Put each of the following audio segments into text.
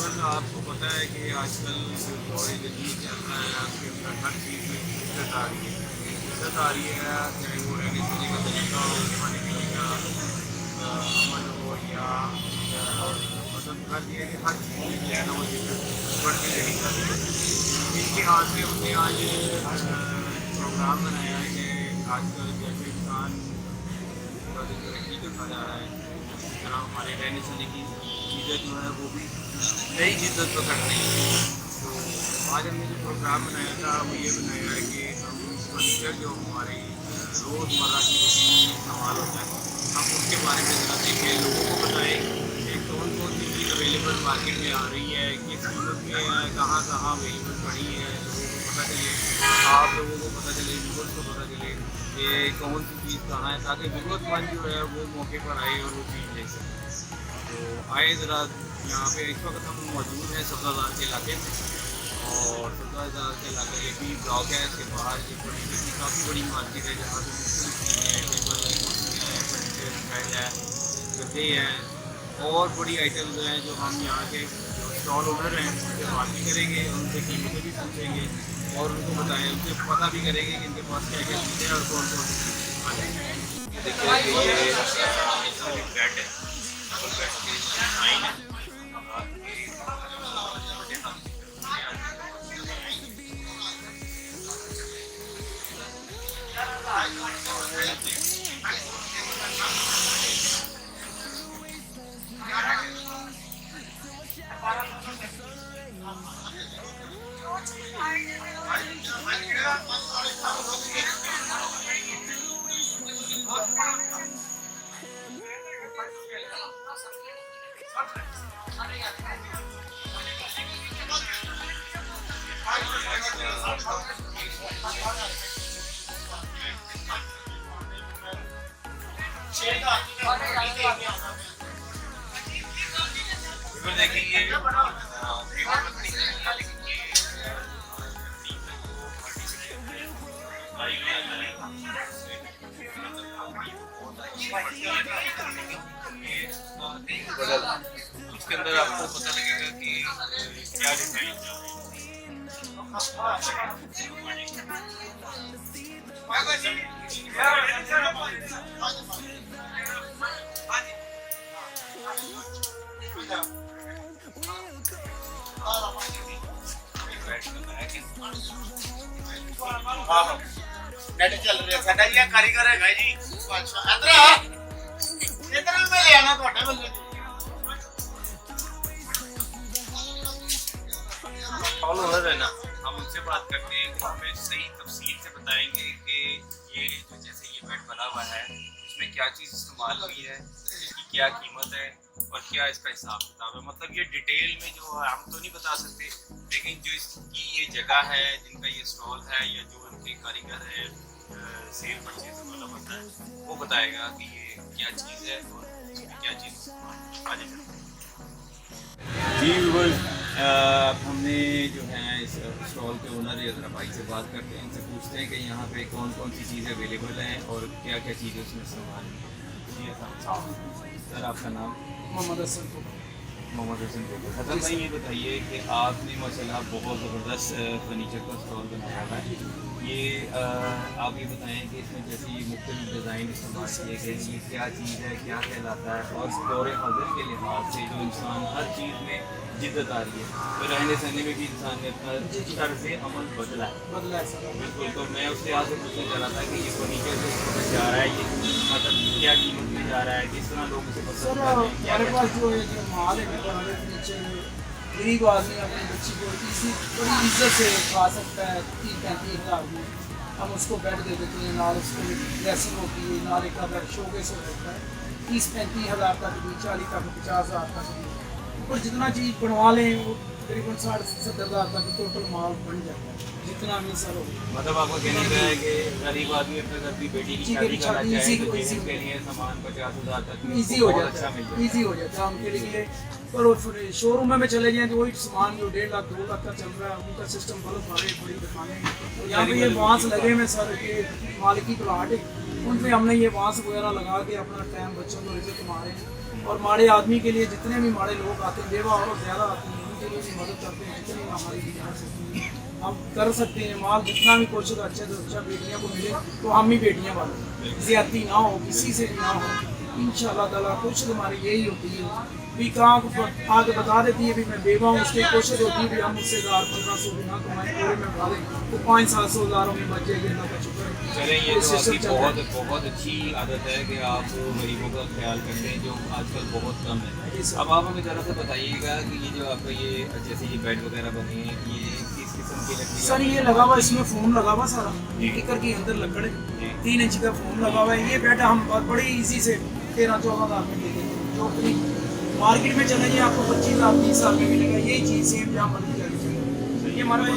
तकरीबन आपको पता है कि आजकल जो दौर जदीद चल रहा है आपके अंदर हर चीज़ में दिक्कत आ रही है। दिक्कत आ रही है, चाहे वो रहने सहने का तरीका हो, खाने पीने का अमल हो या मतलब हर ये कि हर चीज़ में जो है ना वो दिक्कत बढ़ती चली जा रही है। इसके हाथ में हमने आज प्रोग्राम बनाया है कि आजकल जैसे इंसान जो तरक्की करता जा रहा है, इस तरह हमारे रहने सहने की चीज़ें जो है वो भी नई शिद्दत पकड़ रही है। तो आज हमने जो प्रोग्राम बनाया था वो ये बनाया है कि हम फर्नीचर जो हमारी रोज़मर्रा की रूटीन में इस्तेमाल होता है हम उसके बारे में ज़रा देखें, लोगों को बताएं कि कौन कौन सी चीज़ अवेलेबल मार्केट में आ रही है, किस कीमत में है, कहाँ कहाँ अवेलेबल पड़ी है, लोगों को पता चले, आप लोगों को पता चले, व्यूअर्स को पता चले कि कौन सी चीज़ कहाँ है, ताकि ज़रूरतमंद जो है वो मौके पर आए और वो चीज़ ले सकें। तो आए ज़रा यहाँ पे इस वक्त हम मौजूद हैं सब्ज़ाबाद के इलाके में, और सब्ज़ाबाद के इलाके एक भी ब्लॉक है, इसके बाहर एक फर्नीचर की काफ़ी बड़ी मार्केट है जहाँ पे मुख्तलिफ चीज़ें हैं, टेबल है, कुर्सियाँ हैं, फर्नीचर बेड है, गद्दे हैं और बड़ी आइटम्स हैं जो हम यहाँ के जो स्टॉल ओनर हैं उनसे बात भी करेंगे, उनसे कीमतें भी पूछेंगे और उनको बताएं, उनसे पता भी करेंगे कि इनके पास क्या क्या चीज़ें हैं और कौन कौन सी चीज़ें आ जाएंगी। देखिए कि ये बेड है, डबल बेड के डिज़ाइन है। देखेंगे उसके अंदर आपको पता लगेगा कि क्या डिजाइन नेट चल ਰਿਹਾ ਸਾਡਾ ਜੀ ਕਾਰੀਗਰ ਹੈਗਾ ਜੀ ਅੱਛਾ ਇਧਰ ਆ ਇਧਰ ਮੈਂ ਲੈ ਆਣਾ ਤੁਹਾਡੇ ਵੱਲੋਂ ऑल ओवर है ना, हम उनसे बात करते हैं, वो हमें सही तफसील से बताएंगे कि ये जो जैसे ये बेड बना हुआ है उसमें क्या चीज़ इस्तेमाल हुई है, इसकी क्या कीमत है और क्या इसका हिसाब किताब है। मतलब ये डिटेल में जो है हम तो नहीं बता सकते, लेकिन जो इसकी ये जगह है, जिनका ये स्टॉल है या जो उनके कारीगर है सेल परचेज वाला बंदा है, वो बताएगा कि ये क्या चीज़ है और इसमें क्या चीज़ आ जाए। जी व्यूअर्स, हमने जो है इस स्टॉल के ओनर या भाई से बात करते हैं, इनसे पूछते हैं कि यहाँ पे कौन कौन सी चीज़ें अवेलेबल हैं और क्या क्या चीज़ें उसमें इस्तेमाल हैं। जी सर, आपका नाम? मोहम्मद हसन। मोहम्मद हसन। हसन भाई, ये बताइए कि आपने माशाल्लाह बहुत ज़बरदस्त फर्नीचर का स्टॉल बनाया हुआ है। ये आप ये बताएं कि इसमें जैसे ये मुख्तलिफ डिज़ाइन इस्तेमाल किए गए, ये क्या चीज़ है, क्या कहलाता है, और दौर हज़र के लिहाज से जो इंसान हर चीज़ में जिद्दत आ रही है, तो रहने सहने में भी इंसान ने अपना तर्ज़ अमल बदला है सर। बिल्कुल। तो मैं उससे आपसे पूछना चाह रहा था कि ये फर्नीचर जो जा रहा है ये मतलब क्या कीमत में जा रहा है, किस तरह लोग उसे पसंद सर कर रहे हैं, क्या हमारे क्या पास जो है जो माल है हमारे नीचे गरीब आदमी अपनी बच्ची को बड़ी इज्जत से खा सकता है 30-35 हज़ार में। हम उसको बेड दे देते हैं, नाल उसको ड्रेसिंग होती है, नाल एक बेड शोकेस हो जाता है 30-35 हज़ार तक भी, 40 तक 50 हज़ार तक भी। और जितना चीज़ बनवा लें वो तकरीबन 60-70 हज़ार तक टोटल माल बन जाता है, जितना भी सर हो। मतलब आपको कहना क्या है कि गरीब आदमी अपने घर की बेटी की शादी करना चाहे तो इसके लिए सामान 50,000 तक ईजी हो बहुत जाता अच्छा मिल है, जाता है। ईजी हो जाता है उनके लिए। पर शोरूम में चले जाएं तो वही सामान जो 1.5 लाख 2 लाख का चल रहा है उनका सिस्टम बहुत बड़ी दुकानें हैं। यहाँ पे ये बांस लगे हुए सर, ये मालिकी प्लाट है, उन पे हमने ये बांस वगैरह लगा के अपना टाइम बच्चों को रिज़्क कमा रहे हैं। और माड़े आदमी के लिए जितने भी माड़े लोग आते हैं, बेवा और ज़्यादा आते हैं, उनके लिए भी मदद करते हैं जितनी हमारी भी कर सकते हैं, हम कर सकते हैं। माल जितना भी कोशिश अच्छे से अच्छा बेटियाँ को मिले तो हम ही बेटियाँ वाले ज्यादती ना हो, किसी से भी ना हो। इंशाअल्लाह ताला कोशिश हमारी यही होती है भी कहाँ को आगे बता देती है भी मैं बेवा हूँ, उसकी कोशिश होती है भी हम उससे 1000-1500 भी ना कमाएं, पूरे में बता दें तो 500-700 हज़ारों में बच जाएगी। अल्लाह का शुक्र है। चलें, ये ये तो सिस्टम आपकी चल रहा है। बहुत अच्छी आदत है कि आप गरीबों का ख्याल करते हैं, जो आजकल बहुत कम है। जी सर। अब आप हमें ज़रा सा बताइएगा कि ये जो आपका ये जैसे ये बेड वगैरह बने हैं, ये किस किस्म की लकड़ी का सर ये बना लगा है? हुआ, इसमें फोम लगा हुआ सारा जी। टिकर के अंदर लकड़ जी। 3 इंच का फोम लगा हुआ है। ये बेड हम बड़ी इजी से 13-14 हज़ार में दे देते हैं, जो अपनी मार्केट में चले जाइए आपको 25,000 30,000 में मिलेगा। यही चीज़ सेम जहाँ मर्जी जाके चाहिए। ये हमारे पास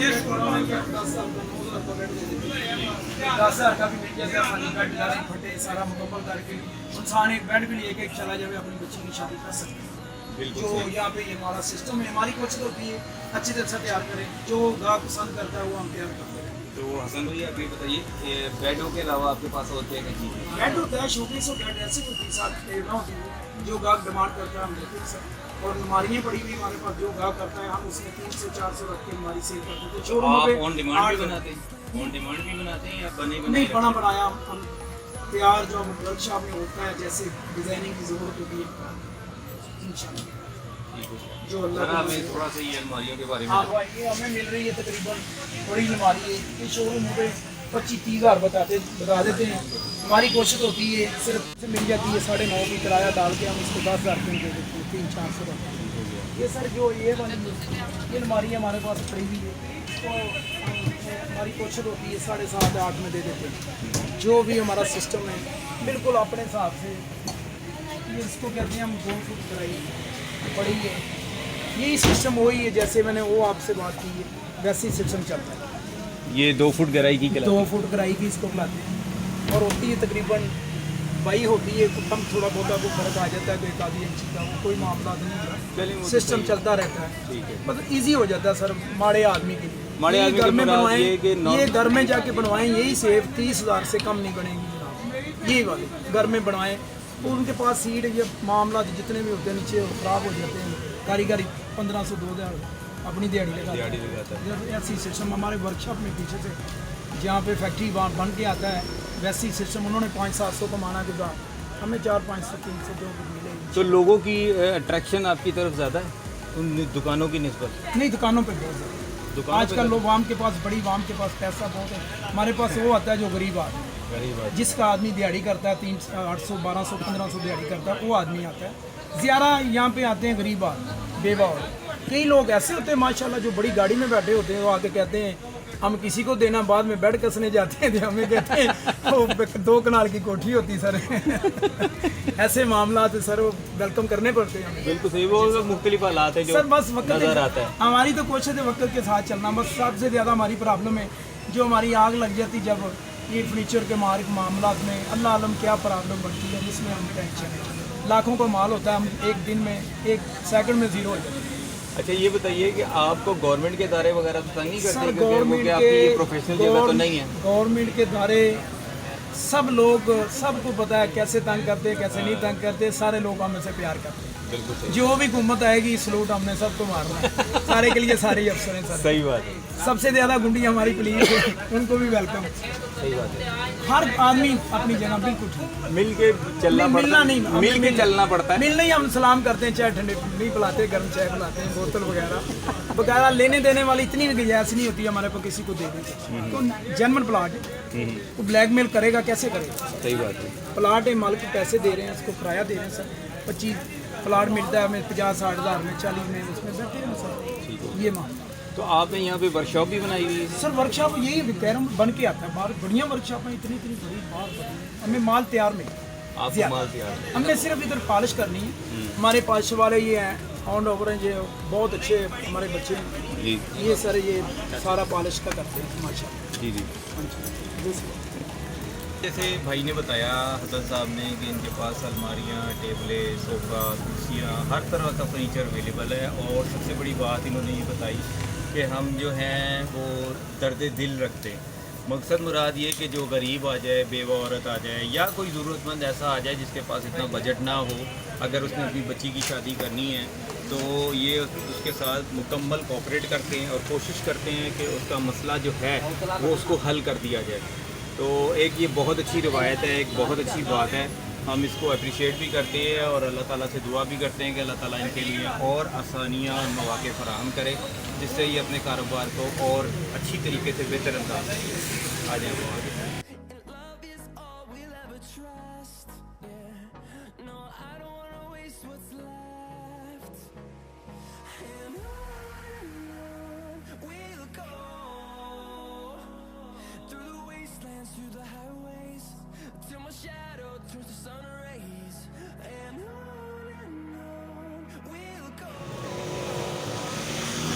10 साल का 9 साल का बेड दे देते हैं, 10,000 का भी मिल जाता है। खाली बेड डालें फटे सारा मुकम्मल करके इंसान एक बेड भी लेके चला जाए अपनी बच्ची की शादी कर सकते हैं। बिल्कुल जो सही। यहाँ पे ये हमारा सिस्टम है, हमारी कोशिश होती है अच्छी तरह से तैयार करें, जो गाहक पसंद करता है वो हम तैयार करते हैं। तो हसन भाई आप ये बताइए कि बेडों के अलावा आपके पास और क्या क्या चीज़ है? बेड होता है, शोकेस होता है, ऐसे होती है, साथ टेबलें होती है, जो गाहक डिमांड करता है हम देते हैं सर। और अलमारियाँ पड़ी हुई हमारे पास, जो गाहक करता है हम उसमें 300-400 रख के हमारी सेल करते थे। तो शोरूम आप पे ऑन डिमांड भी 8 बनाते हैं? ऑन डिमांड भी बनाते हैं या बने नहीं, बनाए बना बनाया हम तैयार जो वर्कशॉप में होता है, जैसे डिजाइनिंग की जरूरत होती है इंशाल्लाह। जो अल्लाह सर का हमें नसीब। थोड़ा सा ये अलमारियों के बारे में हाँ भाई, ये हमें मिल रही है तकरीबन बड़ी अलमारी है, ये शोरूम पे 25-30 हज़ार बता देते हैं। हमारी कोशिश होती है सिर्फ मिल जाती है 9.5 की किराया डाल के हम इसको 10,000 रुपये दे देते हैं, 300-400 रुपये। ये सर जो ये वाली ये अलमारी हमारे पास पड़ी हुई है, तो हमारी कोशिश होती है 7.5-8 में दे देते हैं। जो भी हमारा सिस्टम है बिल्कुल अपने हिसाब से, ये इसको कहते हैं हम 2 फुट कराई पड़ी है। यही सिस्टम वही है जैसे मैंने वो आपसे बात की है, वैसे ही सिस्टम चलता है। ये 2 फुट गहराई की 2 फुट गहराई की इसको बुलाते हैं और होती है तकरीबन 22 होती है, कम थोड़ा बहुत को फर्क आ जाता है, कोई 1 इंच का, वो कोई मामला नहीं चलिए, है। वो तो सिस्टम सही है। चलता रहता है, ठीक है। मतलब इजी हो जाता है सर माड़े आदमी के लिए। माड़े यही आदमी घर के में मुराद बनवाएं, ये कि ये घर में जाके बनवाएं, यही सेव 30,000 से कम नहीं बनेगी जनाब। यही वाले घर में बनवाएं तो उनके पास सीट ये मामला जितने भी होते हैं नीचे ख़राब हो जाते हैं, कारीगर 1500-2000 अपनी दिहाड़ी दिहाड़ी लगाता लगाता है। जब ऐसी सिस्टम हमारे वर्कशॉप में पीछे से जहाँ पे फैक्ट्री बन के आता है, वैसी सिस्टम उन्होंने 500-700 कमाना के बाद हमें 400-500-300 जो भी मिलेगी। तो लोगों की अट्रैक्शन आपकी तरफ ज़्यादा है उन दुकानों की निस्बत? नहीं, दुकानों पे बहुत ज़्यादा दुकानों पे आजकल लोग वाम के पास, बड़ी वाम के पास पैसा बहुत है। हमारे पास वो आता है जो गरीब आदमी, गरीब आदमी। जिसका आदमी दिहाड़ी करता है 300-800-1200-1500 दिहाड़ी करता है, वो आदमी आता है। ज़्यादा यहाँ पे आते हैं गरीब आदमी, बेवा और कई लोग ऐसे होते हैं माशाल्लाह जो बड़ी गाड़ी में बैठे होते हैं, वो आके कहते हैं हम किसी को देना, बाद में बेड कसने जाते हैं तो हमें कहते हैं वो 2 कनाल की कोठी होती सर। ऐसे मामला तो सर वो वेलकम करने पड़ते हैं हमें। बिल्कुल सही, वो मुख्तलिफ हालात है जो सर बस वक्त नज़र आता है। हमारी तो कोशिश है वक्त के साथ चलना। बस सबसे ज़्यादा हमारी प्रॉब्लम है जो हमारी आग लग जाती जब ये फर्नीचर के मामला में, अल्लाह आलम क्या प्रॉब्लम बढ़ती है, जिसमें हम टेंशन है। लाखों का माल होता है, हम एक दिन में 1 सेकंड में ज़ीरो हो जाते हैं। अच्छा ये बताइए कि आपको गवर्नमेंट के दायरे वगैरह तो तंग नहीं करते? सर क्योंकि वो गवर्नमेंट क्या आपकी ये प्रोफेशनल जगह तो नहीं है? गवर्नमेंट के दायरे सब लोग, सबको पता है कैसे तंग करते हैं, कैसे नहीं तंग करते। सारे लोग हमें से प्यार करते हैं। बिल्कुल सही, जो भी हुकूमत आएगी सलूट हमने सबको मारना है। सारे के लिए सारे ही अफसर हैं सर। सही बात है, सबसे ज़्यादा गुंडी हमारी पुलिस है, उनको भी वेलकम। सही बात है। हर आदमी अपनी जगह बिल्कुल ठीक। मिल के चलना नहीं, पड़ता मिलना है, नहीं, हमें मिल के मिलना- चलना पड़ता है। मिलना ही हम सलाम करते हैं, चाय ठंडे नहीं पिलाते, गर्म चाय पिलाते हैं, बोतल वगैरह लेने देने वाली इतनी भी गुंजाइश नहीं होती हमारे पास किसी को दे दें। तो जेन्युइन प्लाट है, वो ब्लैकमेल करेगा कैसे करेगा? सही बात है। प्लाट है, मालिक को पैसे दे रहे हैं, उसको किराया दे रहे हैं सर। 25 प्लाट मिलता है हमें 50-60 हज़ार में, 40 में, उसमें बैठे हैं सर। ये मामला तो आपने यहाँ पे वर्कशॉप भी बनाई हुई है? सर वर्कशॉप यही कह रहा हूँ बन के आता है बाहर। बढ़िया वर्कशॉप है, इतनी बड़ी बात बड़ी, हमें माल तैयार मिले। आपको माल तैयार है? हमने सिर्फ इधर पॉलिश करनी है। हमारे पास वाले ये हैं ऑन ओवर हैं, ये बहुत अच्छे हमारे बच्चे हैं। जी ये सर ये सारा पॉलिश का करते हैं माशाल्लाह। जी जी। जी सर। जैसे भाई ने बताया, हसन साहब ने, कि इनके पास अलमारियाँ, टेबलें, सोफ़ा, कुर्सियाँ, हर तरह का फर्नीचर अवेलेबल है। और सबसे बड़ी बात इन्होंने ये बताई कि हम जो हैं वो दर्द दिल रखते हैं। मकसद मुराद ये कि जो गरीब आ जाए, बेवा औरत आ जाए, या कोई ज़रूरतमंद ऐसा आ जाए जिसके पास इतना बजट ना हो, अगर उसने अपनी बच्ची की शादी करनी है तो ये उसके साथ मुकम्मल कोऑपरेट करते हैं और कोशिश करते हैं कि उसका मसला जो है वो उसको हल कर दिया जाए। तो एक ये बहुत अच्छी रिवायत है, एक बहुत अच्छी बात है, हम इसको अप्रिशिएट भी करते हैं और अल्लाह ताला से दुआ भी करते हैं कि अल्लाह ताला इनके लिए और आसानियाँ और मौक़े फराहम करे, जिससे ये अपने कारोबार को और अच्छी तरीके से बेहतर अंदाज आ जाए।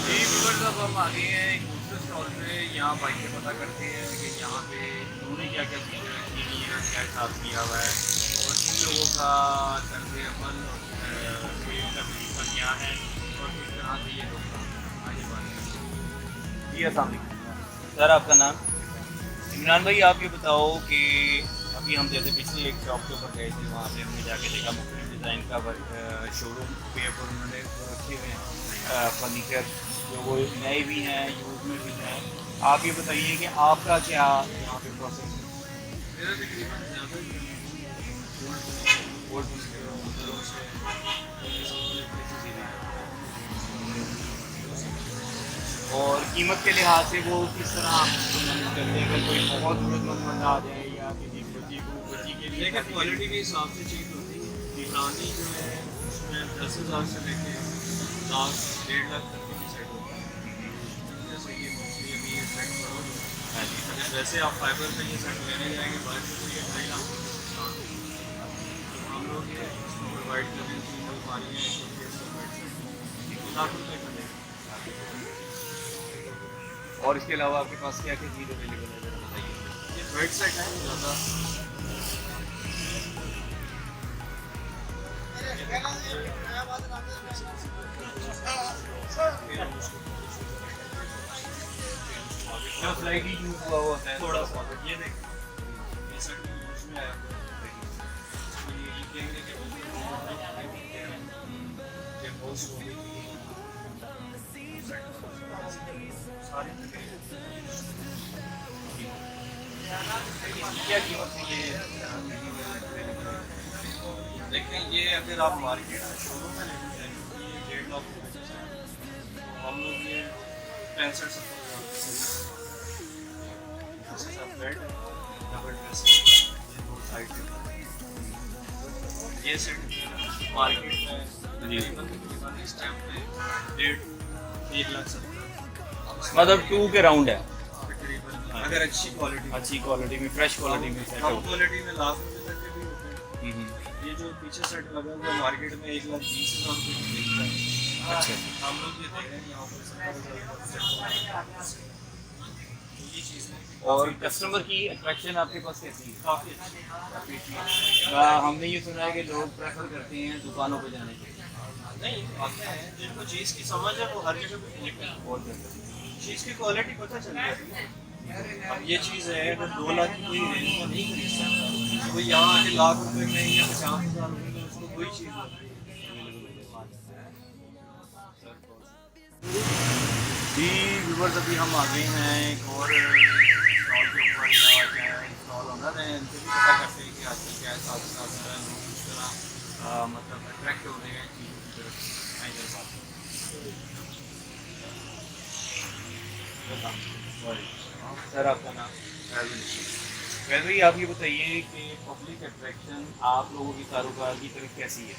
जी व्यूअर्स, अब हम आ गए हैं एक दूसरे स्टॉल पे। यहाँ भाई से पता करते हैं कि यहाँ पे उन्होंने क्या क्या चीज़ें रखी हुई हैं, क्या हिसाब किया हुआ है और इन लोगों का तर्ज अमल और सेल का तरीका क्या है और किस तरह से ये लोग आगे बढ़ रहे हैं। जी अस्सलाम वालेकुम सर, आपका नाम? इमरान भाई, आप ये बताओ कि अभी हम जैसे पिछले एक शॉप के ऊपर गए थे, वहाँ पे हमने जाके देखा मुख्तलिफ डिज़ाइन का शोरूम पे ऊपर उन्होंने रखे हुए हैं फर्नीचर, जो वो नए भी हैं, यूज़ में भी हैं। आप ये बताइए कि आपका क्या यहाँ पे प्रोसेस है? मेरा तकरीबन ज़्यादा और कीमत के लिहाज से वो किस तरह करते हैं? अगर कोई बहुत ज़रूरतमंद बंदा आ जाए या किसी बच्ची के लिए, देखिए क्वालिटी के हिसाब से चीज़ होती है। पुरानी जो है उसमें 10,000 से लेके 1,00,000 1,50,000 तक के भी सेट होता है। जैसे ये मोस्टली अभी ये सेट करो, अगर वैसे आप फाइबर में ये सेट लेने जाएंगे बाहर से, तो ये 2.5 लाख रुपये का नुकसान है। तो हम लोग ये इसको प्रोवाइड करें, सिंगल पानी है 1 लाख रुपये का दें। और इसके अलावा आपके पास क्या क्या चीज़ अवेलेबल है ज़रा बताइए। ये बेड सेट है ज़्यादा। जो स्लाइडली यूज़ हुआ है थोड़ा सा ये देख, ये सेट यूज में आया हुआ है। ये कैमरे के बहुत सारी क्या कीमत है ये? देखें, ये अगर आप मार्केट में शोरूम में लेना चाहिए ये 1.5 लाख रुपये का है। तो हम लोग ये 65-70 बेड, डबल ड्रेसिंग, ये दो साइड ये सेट मार्केट में तकरीबन इस टाइम पे 1,70,000 मतलब 2 के राउंड है तकरीबन, अगर अच्छी क्वालिटी में, फ्रेश क्वालिटी में सेट कम हो। क्वालिटी में लाख रुपये तक के भी होते हैं। ये जो पीछे सेट लगा हुआ है मार्केट में 1,20,000 रुपये की बिकता है। अच्छा, हम लोग ये दे रहे हैं यहाँ पर 70,000 तो ये चीज़ है। और कस्टमर की अट्रैक्शन आपके पास कैसी है? काफ़ी अच्छी हमने ये सुना है कि लोग प्रेफर करते हैं दुकानों पे जाने के लिए। नहीं आते हैं, जिनको चीज़ की समझ है वो हर जगह पे मिलता है। बहुत बेहतर। चीज़ की क्वालिटी पता चल जाती है। अब ये चीज़ है, अगर 2 लाख की कोई रेंज में नहीं खरीद सकता, तो यहाँ आके लाख रुपए में या 50,000 रुपये में उसको कोई चीज़ नहीं। जी व्यूवर्स, अभी हम आ गए हैं एक और स्टॉल के ऊपर, या क्या स्टॉल ओनर हैं, इनसे भी पता करते हैं कि आजकल क्या साथ साथ लोग किस तरह मतलब अट्रैक्ट हो रहे हैं चीज़ों की तरफ। आइए बात सर, आपका नाम? वैसे ही आप ये बताइए कि पब्लिक अट्रैक्शन आप लोगों की कारोबार की तरफ कैसी है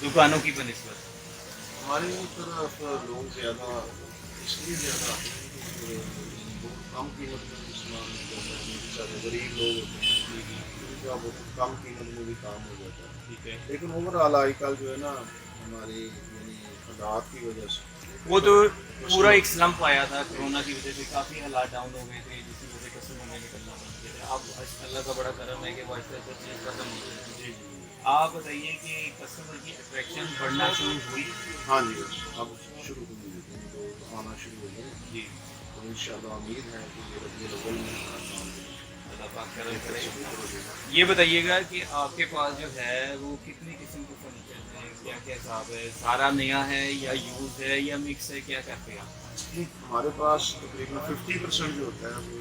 दुकानों की बनिस्बत? हमारी तरफ लोग ज़्यादा इसलिए ज़्यादा कम कीमत में भी सामान मिलता है। गरीब लोग होते हैं उनका बहुत कम कीमत में भी काम हो जाता है। ठीक है, लेकिन ओवरऑल आजकल जो है ना हमारे यानी हालात की वजह से वो तो पूरा एक स्लम्प आया था कोरोना की वजह से, काफ़ी हालात डाउन हो गए थे, जिसकी वजह से कस्टमर में निकलना बंद किया था। अब अल्लाह का बड़ा करम है कि वो आहिस्ता आहिस्ता चीज़ खत्म हो गई। जी, आप बताइए कि कस्टमर की अट्रैक्शन बढ़ना शुरू हुई? हाँ जी, अब शुरू हो गई तो आना शुरू हो गए जी, तो इंशाल्लाह उम्मीद है कि ये रबी अव्वल में अल्लाह पाक करम करे। ये बताइएगा कि आपके पास जो है वो कितनी किस्म के फर्नीचर हैं, क्या क्या हिसाब है? सारा नया है या यूज है या मिक्स है, क्या करते हैं आप? हमारे पास तकरीबन 50% जो होता है वो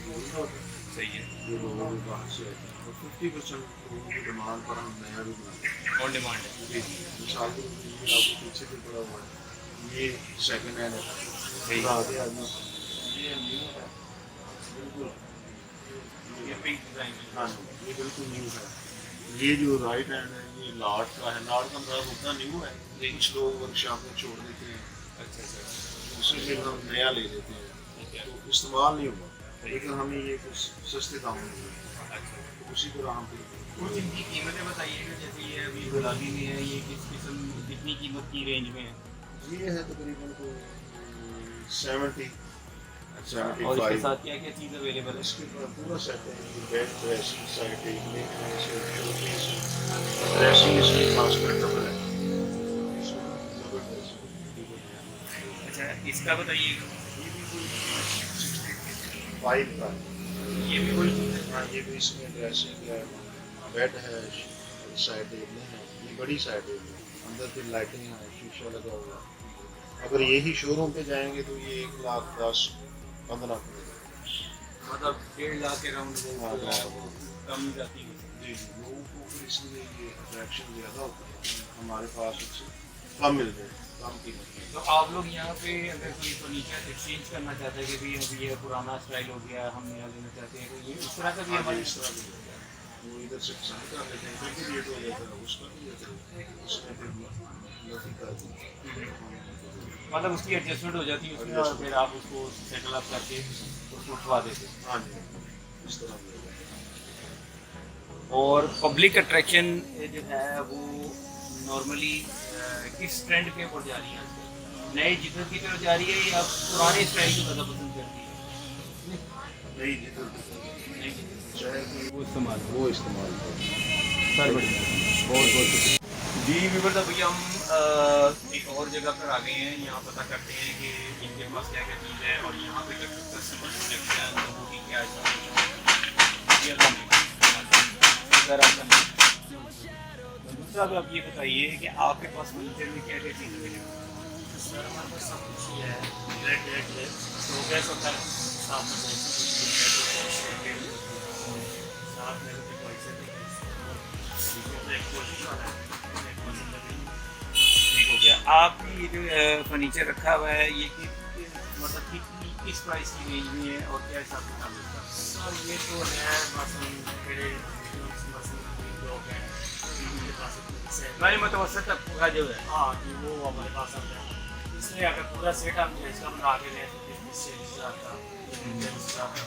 यूज़ होता है, सही है, जो लोगों के बाहर से आता है, और 50% लोगों की डिमांड पर हम नया भी बनाते हैं। और डिमांड है। जी जी, मिसाल के लिए ये आपको पीछे भी पड़ा हुआ है, ये सेकंड हैंड है, सही। आगे आदमी ये न्यू है बिल्कुल। ये पिंक डिजाइन है। हाँ जी, ये बिल्कुल न्यू है। ये जो राइट हैंड है ये लाट का है, लाट का मतलब उतना न्यू है, कुछ लोग वर्कशॉप में छोड़ देते हैं, अच्छा अच्छा। उससे फिर हम नया ले लेते हैं, तो इस्तेमाल नहीं हुआ, लेकिन हमें ये कुछ सस्ते दाम में मिला, अच्छा, तो उसी तरह हम कुछ इनकी कीमतें बताइएगा, जैसे ये अभी गुलाबी में है, ये किस किस्म कितनी कीमत की रेंज में है? ये है तकरीबन को 70 और इसके 75। साथ क्या क्या चीज़ अवेलेबल है? इसके बाद पूरा सेट है, ये बेड ड्रेसिंग साइड टेबल है, ड्रेसिंग इसकी खासकर डबल है, इसमें डबल ड्रेसिंग। अच्छा, इसका बताइएगा। ये भी कोई 65 का है। ये भी कोई चीज़ है? हाँ, ये भी इसमें ड्रेसिंग है, बेड है, साइड टेबल है, ये बड़ी साइड टेबल है, अंदर फिर लाइटिंग है, शीशा लगा हुआ है। अगर यही शोरूम पे जाएंगे तो ये 1,10,15 मतलब 1.5 लाख के राउंड हाँ, जो है वो कम ही जाती है। जी जी, लोगों को फिर इसलिए ये अट्रैक्शन ज़्यादा होता है, हमारे पास उससे कम मिल जाए, कम कीमत में। तो आप लोग यहाँ पे अगर कोई फर्नीचर एक्सचेंज करना चाहते हैं कि भाई अभी ये पुराना स्टाइल हो गया, हम नया लेना चाहते हैं, तो ये इस तरह का भी हाँ, हमारे इस तरह भी होता है। वो इधर से पसंद कर लेते हैं, फिर भी रेट हो जाता है, उसका भी होता है, उसमें फिर लफी कर देते हैं। मतलब उसकी एडजस्टमेंट हो जाती है उसमें, और फिर आप उसको सेटल अप करके उसको उठवा देते हैं। हाँ जी, इस तरह भी होता है। और पब्लिक अट्रैक्शन जो है वो नॉर्मली किस ट्रेंड के ऊपर जा रही है आजकल? नए जिधर की तरफ जा रही है या पुराने स्टाइल को ज़्यादा पसंद करती है? नहीं जिधर चाहे कोई वो इस्तेमाल वो इस्तेमाल करें। सर बहुत बहुत जी वीवर, अभी हम एक और जगह पर आ गए हैं, यहाँ पता करते हैं कि इनके पास क्या क्या चीज़ है और यहाँ पे कस्टमर सिलेक्शन लोगों की क्या दूसरा भी आप ये बताइए कि आपके पास फर्नीचर में क्या क्या चीज़ है? सर हमारे पास सब कुछ ही है, रेड रेड है, तो गैस होता है साथ में साथ में तो पैसे एक कोशिश वाला है, ठीक हो गया। आपकी ये जो फर्नीचर रखा हुआ है ये मतलब कितनी किस प्राइस की रेंज में है और क्या हिसाब किताब होता है? सर ये तो है बस मेरे लोग हैं उनके पास मैंने मुतवसत तक पूरा जो है। हाँ कि वो हमारे पास आता है, इसलिए अगर पूरा सेट हम इसका बना के लें तो 20,000 का 30,000 का,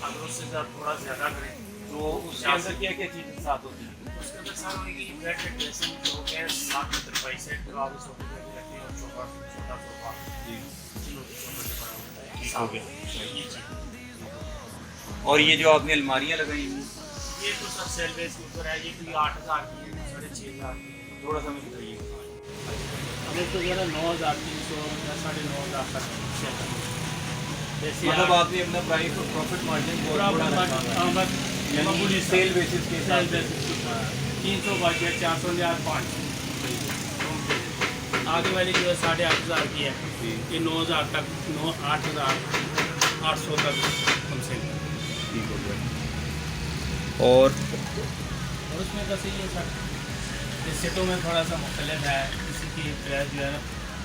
अगर उससे थोड़ा ज़्यादा करें तो उसके अंदर क्या क्या चीज़ें साथ होती है? उसके अंदर सर होगी ब्रेड ड्रेसिंग जो है 7 रुपये सेट तो आप उसको रखते हैं और छोटा सोफा जी तीनों के सोफे से बड़ा होता है। ठीक हो गया। ये चीज़ और ये जो आपने अलमारियाँ लगाई हुई, ये तो सब सेल बेस के ऊपर है, ये कोई 8,000 की है, 6,500 की है। थोड़ा सा मुझे बताइए। हमें तो ज़रा 9,300 या 9,500 तक सेल है। जैसे मतलब आप आपने अपना प्राइस और प्रॉफिट मार्जिन पूरा बहुत बड़ा रखा हुआ है। यानी सेल बेसिस के सेल हिसाब से। बेसिस 300 बाकी 400 या 500 आगे वाली जो है 8,500 की है, ये 9,000 तक 8,800 तक हम सेल करते हैं। ठीक हो गया। और और उसमें बस ये सर इस सेटों में थोड़ा सा मुख्तलिफ है, किसी की प्राइस जो है ना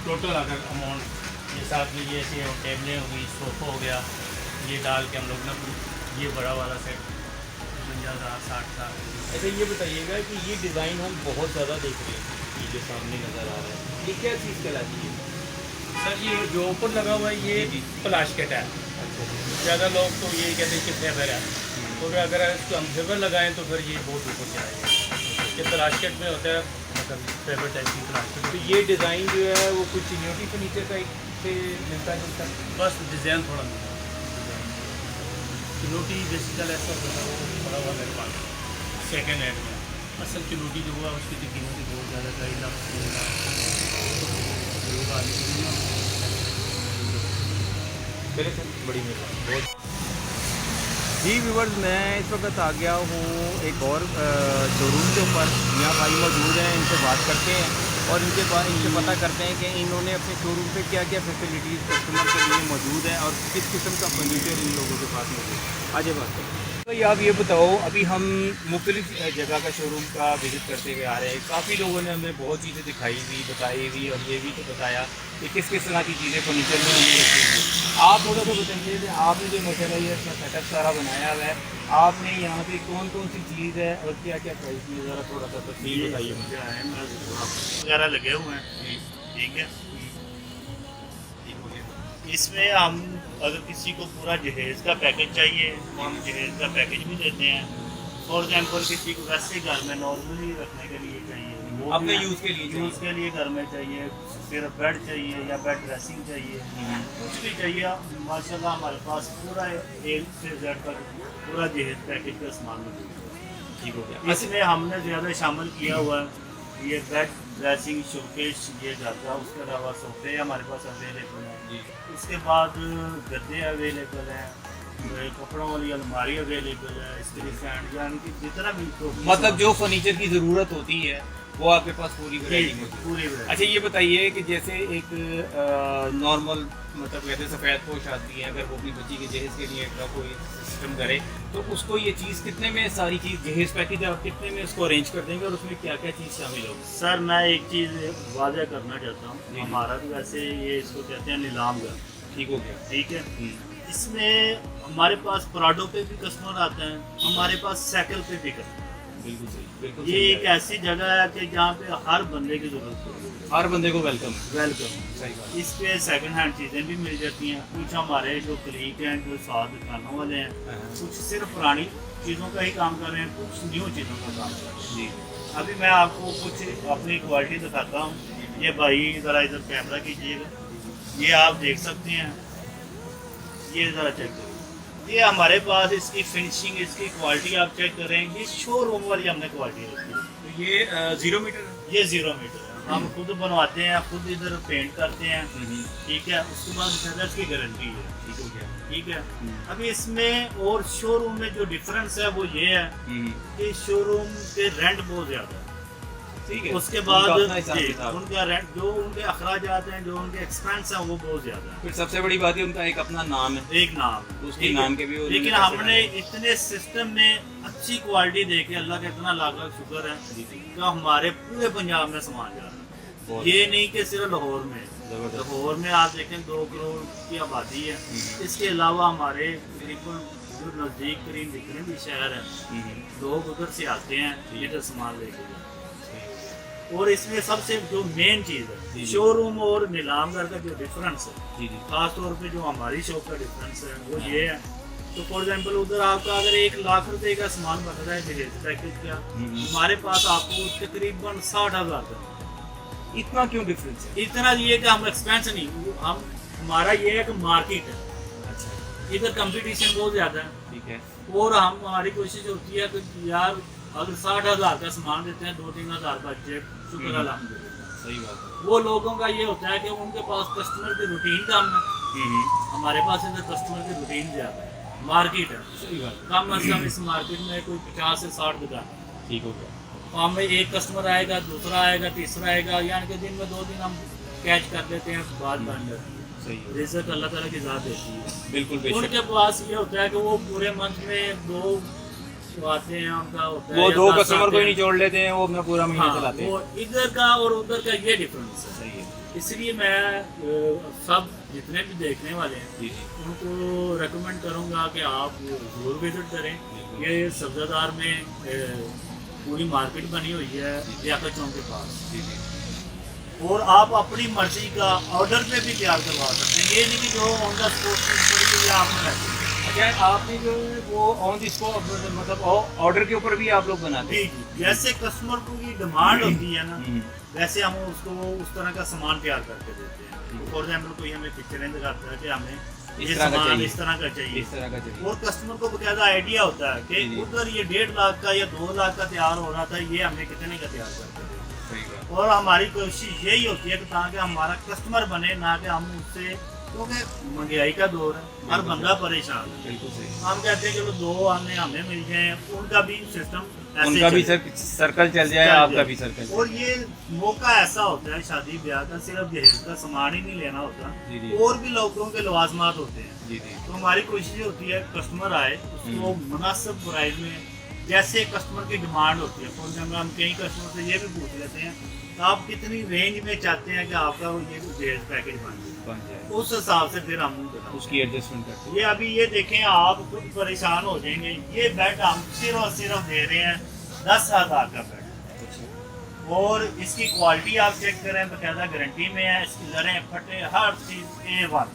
टोटल अगर अमाउंट ये साथ में ये ऐसे टेबलें हो गई, सोफ़ा हो गया, ये डाल के हम लोग ना ये बड़ा वाला सेट 50,000 60,000। अच्छा ये बताइएगा कि ये डिज़ाइन हम बहुत ज़्यादा देख रहे हैं, ये जो सामने नज़र आ रहा है, ये क्या चीज़ कहलाती है? सर ये जो ऊपर लगा हुआ है ये प्लास्टिक है, ज़्यादा लोग तो ये कहते हैं कि फेबर है, तो अगर इसको हम फेबर लगाएं तो फिर ये बहुत ऊपर जाएगा। ये प्लास्टिक में होता है मतलब फेबर टाइप की प्लास्टिक। तो ये डिज़ाइन जो है वो कुछ यूनिटी फर्नीचर टाइप से मिलता जुलता है? बस डिज़ाइन थोड़ा चिनोटी बेसिकल ऐसा होता है, वो थोड़ा हुआ मेरे पास सेकेंड हैंड में। असल चिनोटी जो हुआ उसकी तो कीमत बहुत ज़्यादा 2.5 लाख 3 लाख लोग आदमी चले सर, बड़ी मेहरबानी बहुत। जी व्यूवर्स, मैं इस वक्त आ गया हूँ एक और शोरूम के ऊपर। यहाँ भाई मौजूद हैं, इनसे बात करते हैं और इनसे पता करते हैं कि इन्होंने अपने शोरूम पे क्या क्या फैसिलिटीज़ कस्टमर के लिए मौजूद है और किस किस्म का फर्नीचर इन लोगों के पास मौजूद है। आगे बात करें। तो ये आप ये बताओ, अभी हम मुख्तलिफ जगह का शोरूम का विज़िट करते हुए आ रहे हैं, काफ़ी लोगों ने हमें बहुत चीज़ें दिखाई हुई, बताई हुई और ये भी तो बताया कि किस किस तरह की चीज़ें फर्नीचर में हमें रखी हुई हैं। आप थोड़ा सा बताइए कि आपने जो मसला ये सेटअप सारा बनाया हुआ है, आपने यहाँ पे कौन कौन सी चीज़ है और क्या क्या प्राइस में, ज़रा थोड़ा सा तफसील बताइए मुझे। क्या है वगैरह लगे हुए हैं, ठीक है। इसमें हम अगर किसी को पूरा जहेज़ का पैकेज चाहिए तो हम जहेज़ का पैकेज भी देते हैं। फॉर एग्जांपल किसी को वैसे घर में नॉर्मली रखने के लिए चाहिए, वो अपने भी यूज़ के लिए यूज़ के लिए घर में चाहिए, फिर बेड चाहिए या बेड ड्रेसिंग चाहिए, कुछ भी चाहिए, माशाल्लाह हमारे पास पूरा A से Z तक पूरा जहेज़ पैकेज का सामान मौजूद है। ठीक हो गया। इसमें हमने ज़्यादा शामिल किया हुआ है ये बेड ड्रेसिंग शोकेस ये जाता है, उसके अलावा सोफे हमारे पास अवेलेबल हैं जी। उसके बाद गद्दे अवेलेबल हैं, कपड़ों वाली अलमारी अवेलेबल है, स्क्रीन स्टैंड, यानी कि जितना भी मतलब जो फर्नीचर की ज़रूरत होती है वो आपके पास पूरी वैरायटी मौजूद है। पूरी variety। अच्छा ये बताइए कि जैसे एक नॉर्मल मतलब कहते हैं सफ़ेद पोश आती है, अगर वो अपनी बच्ची के जहेज़ के लिए का कोई सिस्टम करे तो उसको ये चीज़ कितने में, सारी चीज़ जहेज़ पैकेज आप कितने में उसको अरेंज कर देंगे और उसमें क्या क्या चीज़ शामिल होगी? सर मैं एक चीज़ वादा करना चाहता जी। हूँ, हमारा तो वैसे ये इसको कहते हैं नीलाम घर, ठीक हो गया। ठीक है। इसमें हमारे पास पराडो पे भी कस्टमर आते हैं, हमारे पास साइकिल पे भी कस्टमर। बिल्कुल सही, बिल्कुल ये सही एक है। ऐसी जगह है कि जहाँ पे हर बंदे की जरूरत है, हर बंदे को वेलकम। वेलकम। सही बात। इस पे सेकंड हैंड चीज़ें भी मिल जाती हैं। कुछ हमारे जो कलीग हैं जो साथ दुकानों वाले हैं, कुछ सिर्फ पुरानी चीज़ों का ही काम कर रहे हैं, कुछ न्यू चीज़ों का काम कर रहे हैं। जी। अभी मैं आपको कुछ अपनी क्वालिटी दिखाता हूँ। ये भाई ज़रा इधर कैमरा कीजिएगा, ये आप देख सकते हैं, ये ज़रा चेक करिए, ये हमारे पास इसकी फिनिशिंग, इसकी क्वालिटी आप चेक करेंगे, शोरूम वाली हमने क्वालिटी रखी है। तो ये 0 मीटर। ये 0 मीटर है, हम खुद बनवाते हैं, खुद इधर पेंट करते हैं, ठीक है। उसके बाद इंशाल्लाह इसकी गारंटी है, ठीक हो गया। ठीक है। अभी इसमें और शोरूम में जो डिफरेंस है वो ये है कि शोरूम के रेंट बहुत ज़्यादा है, ठीक है। उसके उनका बाद अपना हिसाब जी, किताब। उनका रेंट, जो उनके अखराजात हैं, जो उनके एक्सपेंस हैं, वो बहुत ज़्यादा है। फिर सबसे बड़ी बात है उनका एक अपना नाम है, एक नाम है, उसके ठीक है। नाम के भी उन्होंने लेकिन पैसे हमने डाले। इतने सिस्टम में अच्छी क्वालिटी देके, अल्लाह का इतना लाख लाख शुक्र है कि हमारे पूरे पंजाब में सामान जा रहा है। बहुत ये नहीं कि सिर्फ लाहौर में, जबरदस्त। लाहौर में आप देखें 2 करोड़ की आबादी है, इसके अलावा हमारे तकरीबन जो नज़दीक तरीन जितने भी शहर हैं, लोग उधर से आते हैं इधर सामान लेके जाते हैं। और इसमें सबसे जो मेन चीज़ है, शोरूम और नीलामगर का जो डिफरेंस है, जी जी। खास तौर पे जो हमारी शॉप का डिफरेंस है वो ये है। तो फॉर एग्जांपल उधर आपका अगर 1 लाख रुपए का सामान बन रहा है जहेज पैकेज का, हमारे पास आपको तकरीबन 60,000 का। इतना क्यों डिफरेंस है? इतना ये कि हम एक्सपेंस नहीं, हम हमारा ये है कि मार्केट है, अच्छा, इधर कंपटीशन बहुत ज़्यादा है, ठीक है। और हमारी कोशिश होती है कि यार अगर 60,000 का सामान देते हैं, 2-3 हज़ार का चेक, शुक्र अल्हम्दुलिल्लाह। सही बात है। वो लोगों का ये होता है कि उनके पास कस्टमर की रूटीन कम है, हमारे पास इधर कस्टमर की रूटीन ज़्यादा है, मार्केट है, सही बात है। कम अज़ कम इस मार्केट में कोई 50 से 60 दुकान है। ठीक हो गया। वहाँ में एक कस्टमर आएगा, दूसरा आएगा, तीसरा आएगा, यानी कि दिन में 2 दिन हम कैच कर लेते हैं, बात बन जाती है। सही है। रिज़्क़ अल्लाह ताला की ज़ात देती है। बिल्कुल बेशक। उनके पास ये होता है कि वो पूरे मंथ में 2 आते हैं, उनका होता है वो या 2 10 कस्टमर आते को ही हैं। निचोड़ लेते हैं, वो अपना पूरा महीना हाँ, चलाते हैं। वो इधर का और उधर का ये डिफरेंस है। सही है। इसलिए मैं सब जितने भी देखने वाले हैं जी जी। उनको रेकमेंड करूंगा कि आप जरूर विजिट करें। ये सब्जादार में पूरी मार्केट बनी हुई है लियाकत चौक के पास, जी जी। और आप अपनी मर्जी का ऑर्डर पे भी तैयार करवा सकते हैं। ये नहीं कि जो ऑन द स्पॉट या आपने अच्छा, आपने जो वो ऑन द स्पॉट मतलब ऑर्डर के ऊपर भी आप लोग बनाते हैं? जी, जैसे कस्टमर को की डिमांड होती है ना, वैसे हम उसको उस तरह का सामान तैयार करके देते हैं। फॉर एग्जाम्पल कोई हमें पिक्चरें दिखाता है कि हमें इस ये तरह का सामान चाहिए। इस तरह का चाहिए, इस तरह का चाहिए। और कस्टमर को बकायदा आइडिया होता है कि जी। उधर ये 1.5 लाख का या 2 लाख का तैयार हो रहा था, ये हमें कितने का तैयार करके दें। सही बात। और हमारी कोशिश यही होती है कि ताकि हमारा कस्टमर बने, ना कि हम उससे क्योंकि महंगाई का दौर है, हर बंदा परेशान है। बिल्कुल सही। हम कहते हैं चलो 2 आने हमें मिल जाए, उनका भी सिस्टम ऐसे उनका भी चले। सर्कल चल जाए, चल आपका जाए। भी सर्कल। और ये मौका ऐसा होता है शादी ब्याह का, सिर्फ दहेज का सामान ही नहीं लेना होता, जी जी और भी लोगों के लवाजमात होते हैं। जी जी। तो हमारी कोशिश ये होती है कस्टमर आए उसको मुनासिब प्राइस में, जैसे कस्टमर की डिमांड होती है। फॉर एग्जाम्पल हम कई कस्टमर से ये भी पूछ लेते हैं कि आप कितनी रेंज में चाहते हैं कि आपका वो ये दहेज पैकेज बन बन जाए, जाए, उस हिसाब से फिर हम बताते हैं। उसकी एडजस्टमेंट करते ये अभी ये देखें, आप खुद परेशान हो जाएंगे। ये बेड हम सिर्फ दे रहे हैं 10,000 का बेड, हैं। और इसकी क्वालिटी आप चेक करें, बकायदा गारंटी में है, इसकी लड़ें फटे हर चीज़ A1।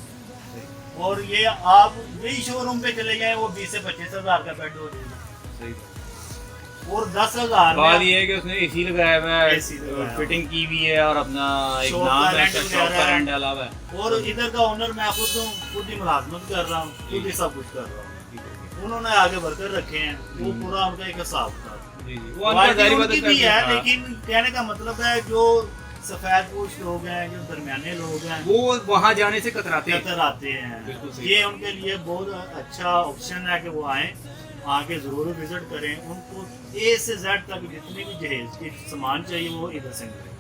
और ये आप यही शोरूम पे चले जाएं, वो 20 से 25,000 का बेड हो जाएगा, सही। और 10,000 बात में ये है कि उसने एसी लगाया हुआ है, AC लगाया हुआ। फिटिंग की भी है, और अपना एक शॉप नाम का है, रेंट शॉप वगैरह का है। रेंट डाला हुआ है। और इधर का ओनर मैं खुद हूँ, खुद ही मुलाजमत कर रहा हूँ, खुद ही सब कुछ कर रहा हूँ। उन्होंने आगे वर्कर रखे हैं, वो पूरा उनका एक हिसाब था। जी जी। वो क्वालिटी जारी बात उनकी है भी है, हाँ। लेकिन कहने का मतलब है जो सफेद पोश लोग हैं, जो दरमियाने लोग हैं, वो वहाँ जाने से कतराते हैं। कतर आते बिल्कुल हैं। सही ये उनके लिए बहुत अच्छा ऑप्शन है कि वो आए, आके ज़रूर विजिट करें। उनको A से Z तक जितने भी जहेज के सामान चाहिए वो इधर से मिलेगा।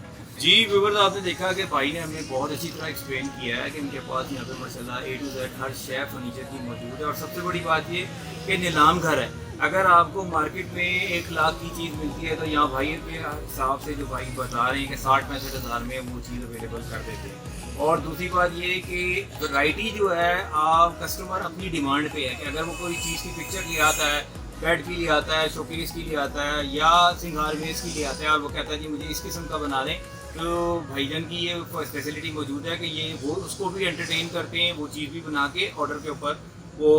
जी व्यूअर्स, आपने देखा कि भाई ने हमें बहुत अच्छी तरह एक्सप्लेन किया है कि इनके पास यहाँ पे माशाल्लाह A to Z हर शे फर्नीचर की मौजूद है। और सबसे बड़ी बात ये कि नीलाम घर है। अगर आपको मार्केट में 1 लाख की चीज़ मिलती है तो यहाँ भाई के हिसाब से जो भाई बता रहे हैं कि 60-65 हज़ार में वो चीज़ अवेलेबल कर देते हैं। और दूसरी बात ये कि वैरायटी जो है आप कस्टमर अपनी डिमांड पे है कि अगर वो कोई चीज़ की पिक्चर ले आता है, बेड की ले आता है, शोकेस की ले आता है, या सिंगार बेस की ले आता है, और वो कहता है जी मुझे इस किस्म का बना दें, तो भाईजान की ये फैसिलिटी मौजूद है कि ये वो उसको भी एंटरटेन करते हैं, वो चीज़ भी बना के ऑर्डर के ऊपर वो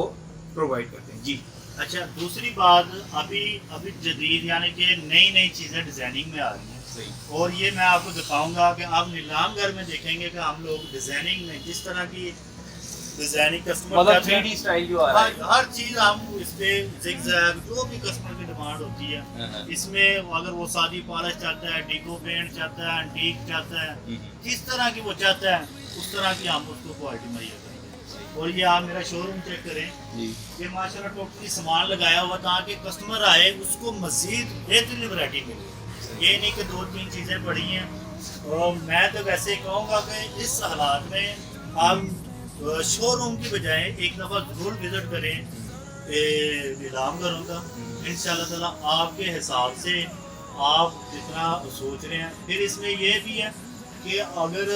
प्रोवाइड करते हैं। जी अच्छा, दूसरी बात, अभी जदीद यानी कि नई चीज़ें डिज़ाइनिंग में आ रही हैं। सही। और ये मैं आपको दिखाऊंगा कि आप नीलाम घर में देखेंगे कि हम लोग डिज़ाइनिंग में जिस तरह की डिज़ाइनिंग कस्टमर मतलब चाहते हैं, 3D स्टाइल जो आ रहा है। हर चीज़ हम इस पे zigzag जो भी कस्टमर की डिमांड होती है, इसमें अगर वो सादी पॉलिश चाहता है, डीको पेंट चाहता है, एंटीक चाहता है, जिस तरह की वो चाहता है उस तरह की हम उसको क्वालिटी मुहैया करेंगे। और ये आप मेरा शोरूम चेक करें, जी ये माशाल्लाह टोटली सामान लगाया हुआ ताकि कस्टमर आए उसको मजीद बेहतरीन वैरायटी मिले। ये नहीं कि 2-3 चीज़ें पड़ी हैं। और मैं तो वैसे कहूँगा कि इस हालात में आप शोरूम की बजाय एक दफ़ा ज़रूर विज़िट करें नीलाम घरों का। इंशाल्लाह ताला आपके हिसाब से आप जितना सोच रहे हैं। फिर इसमें ये भी है कि अगर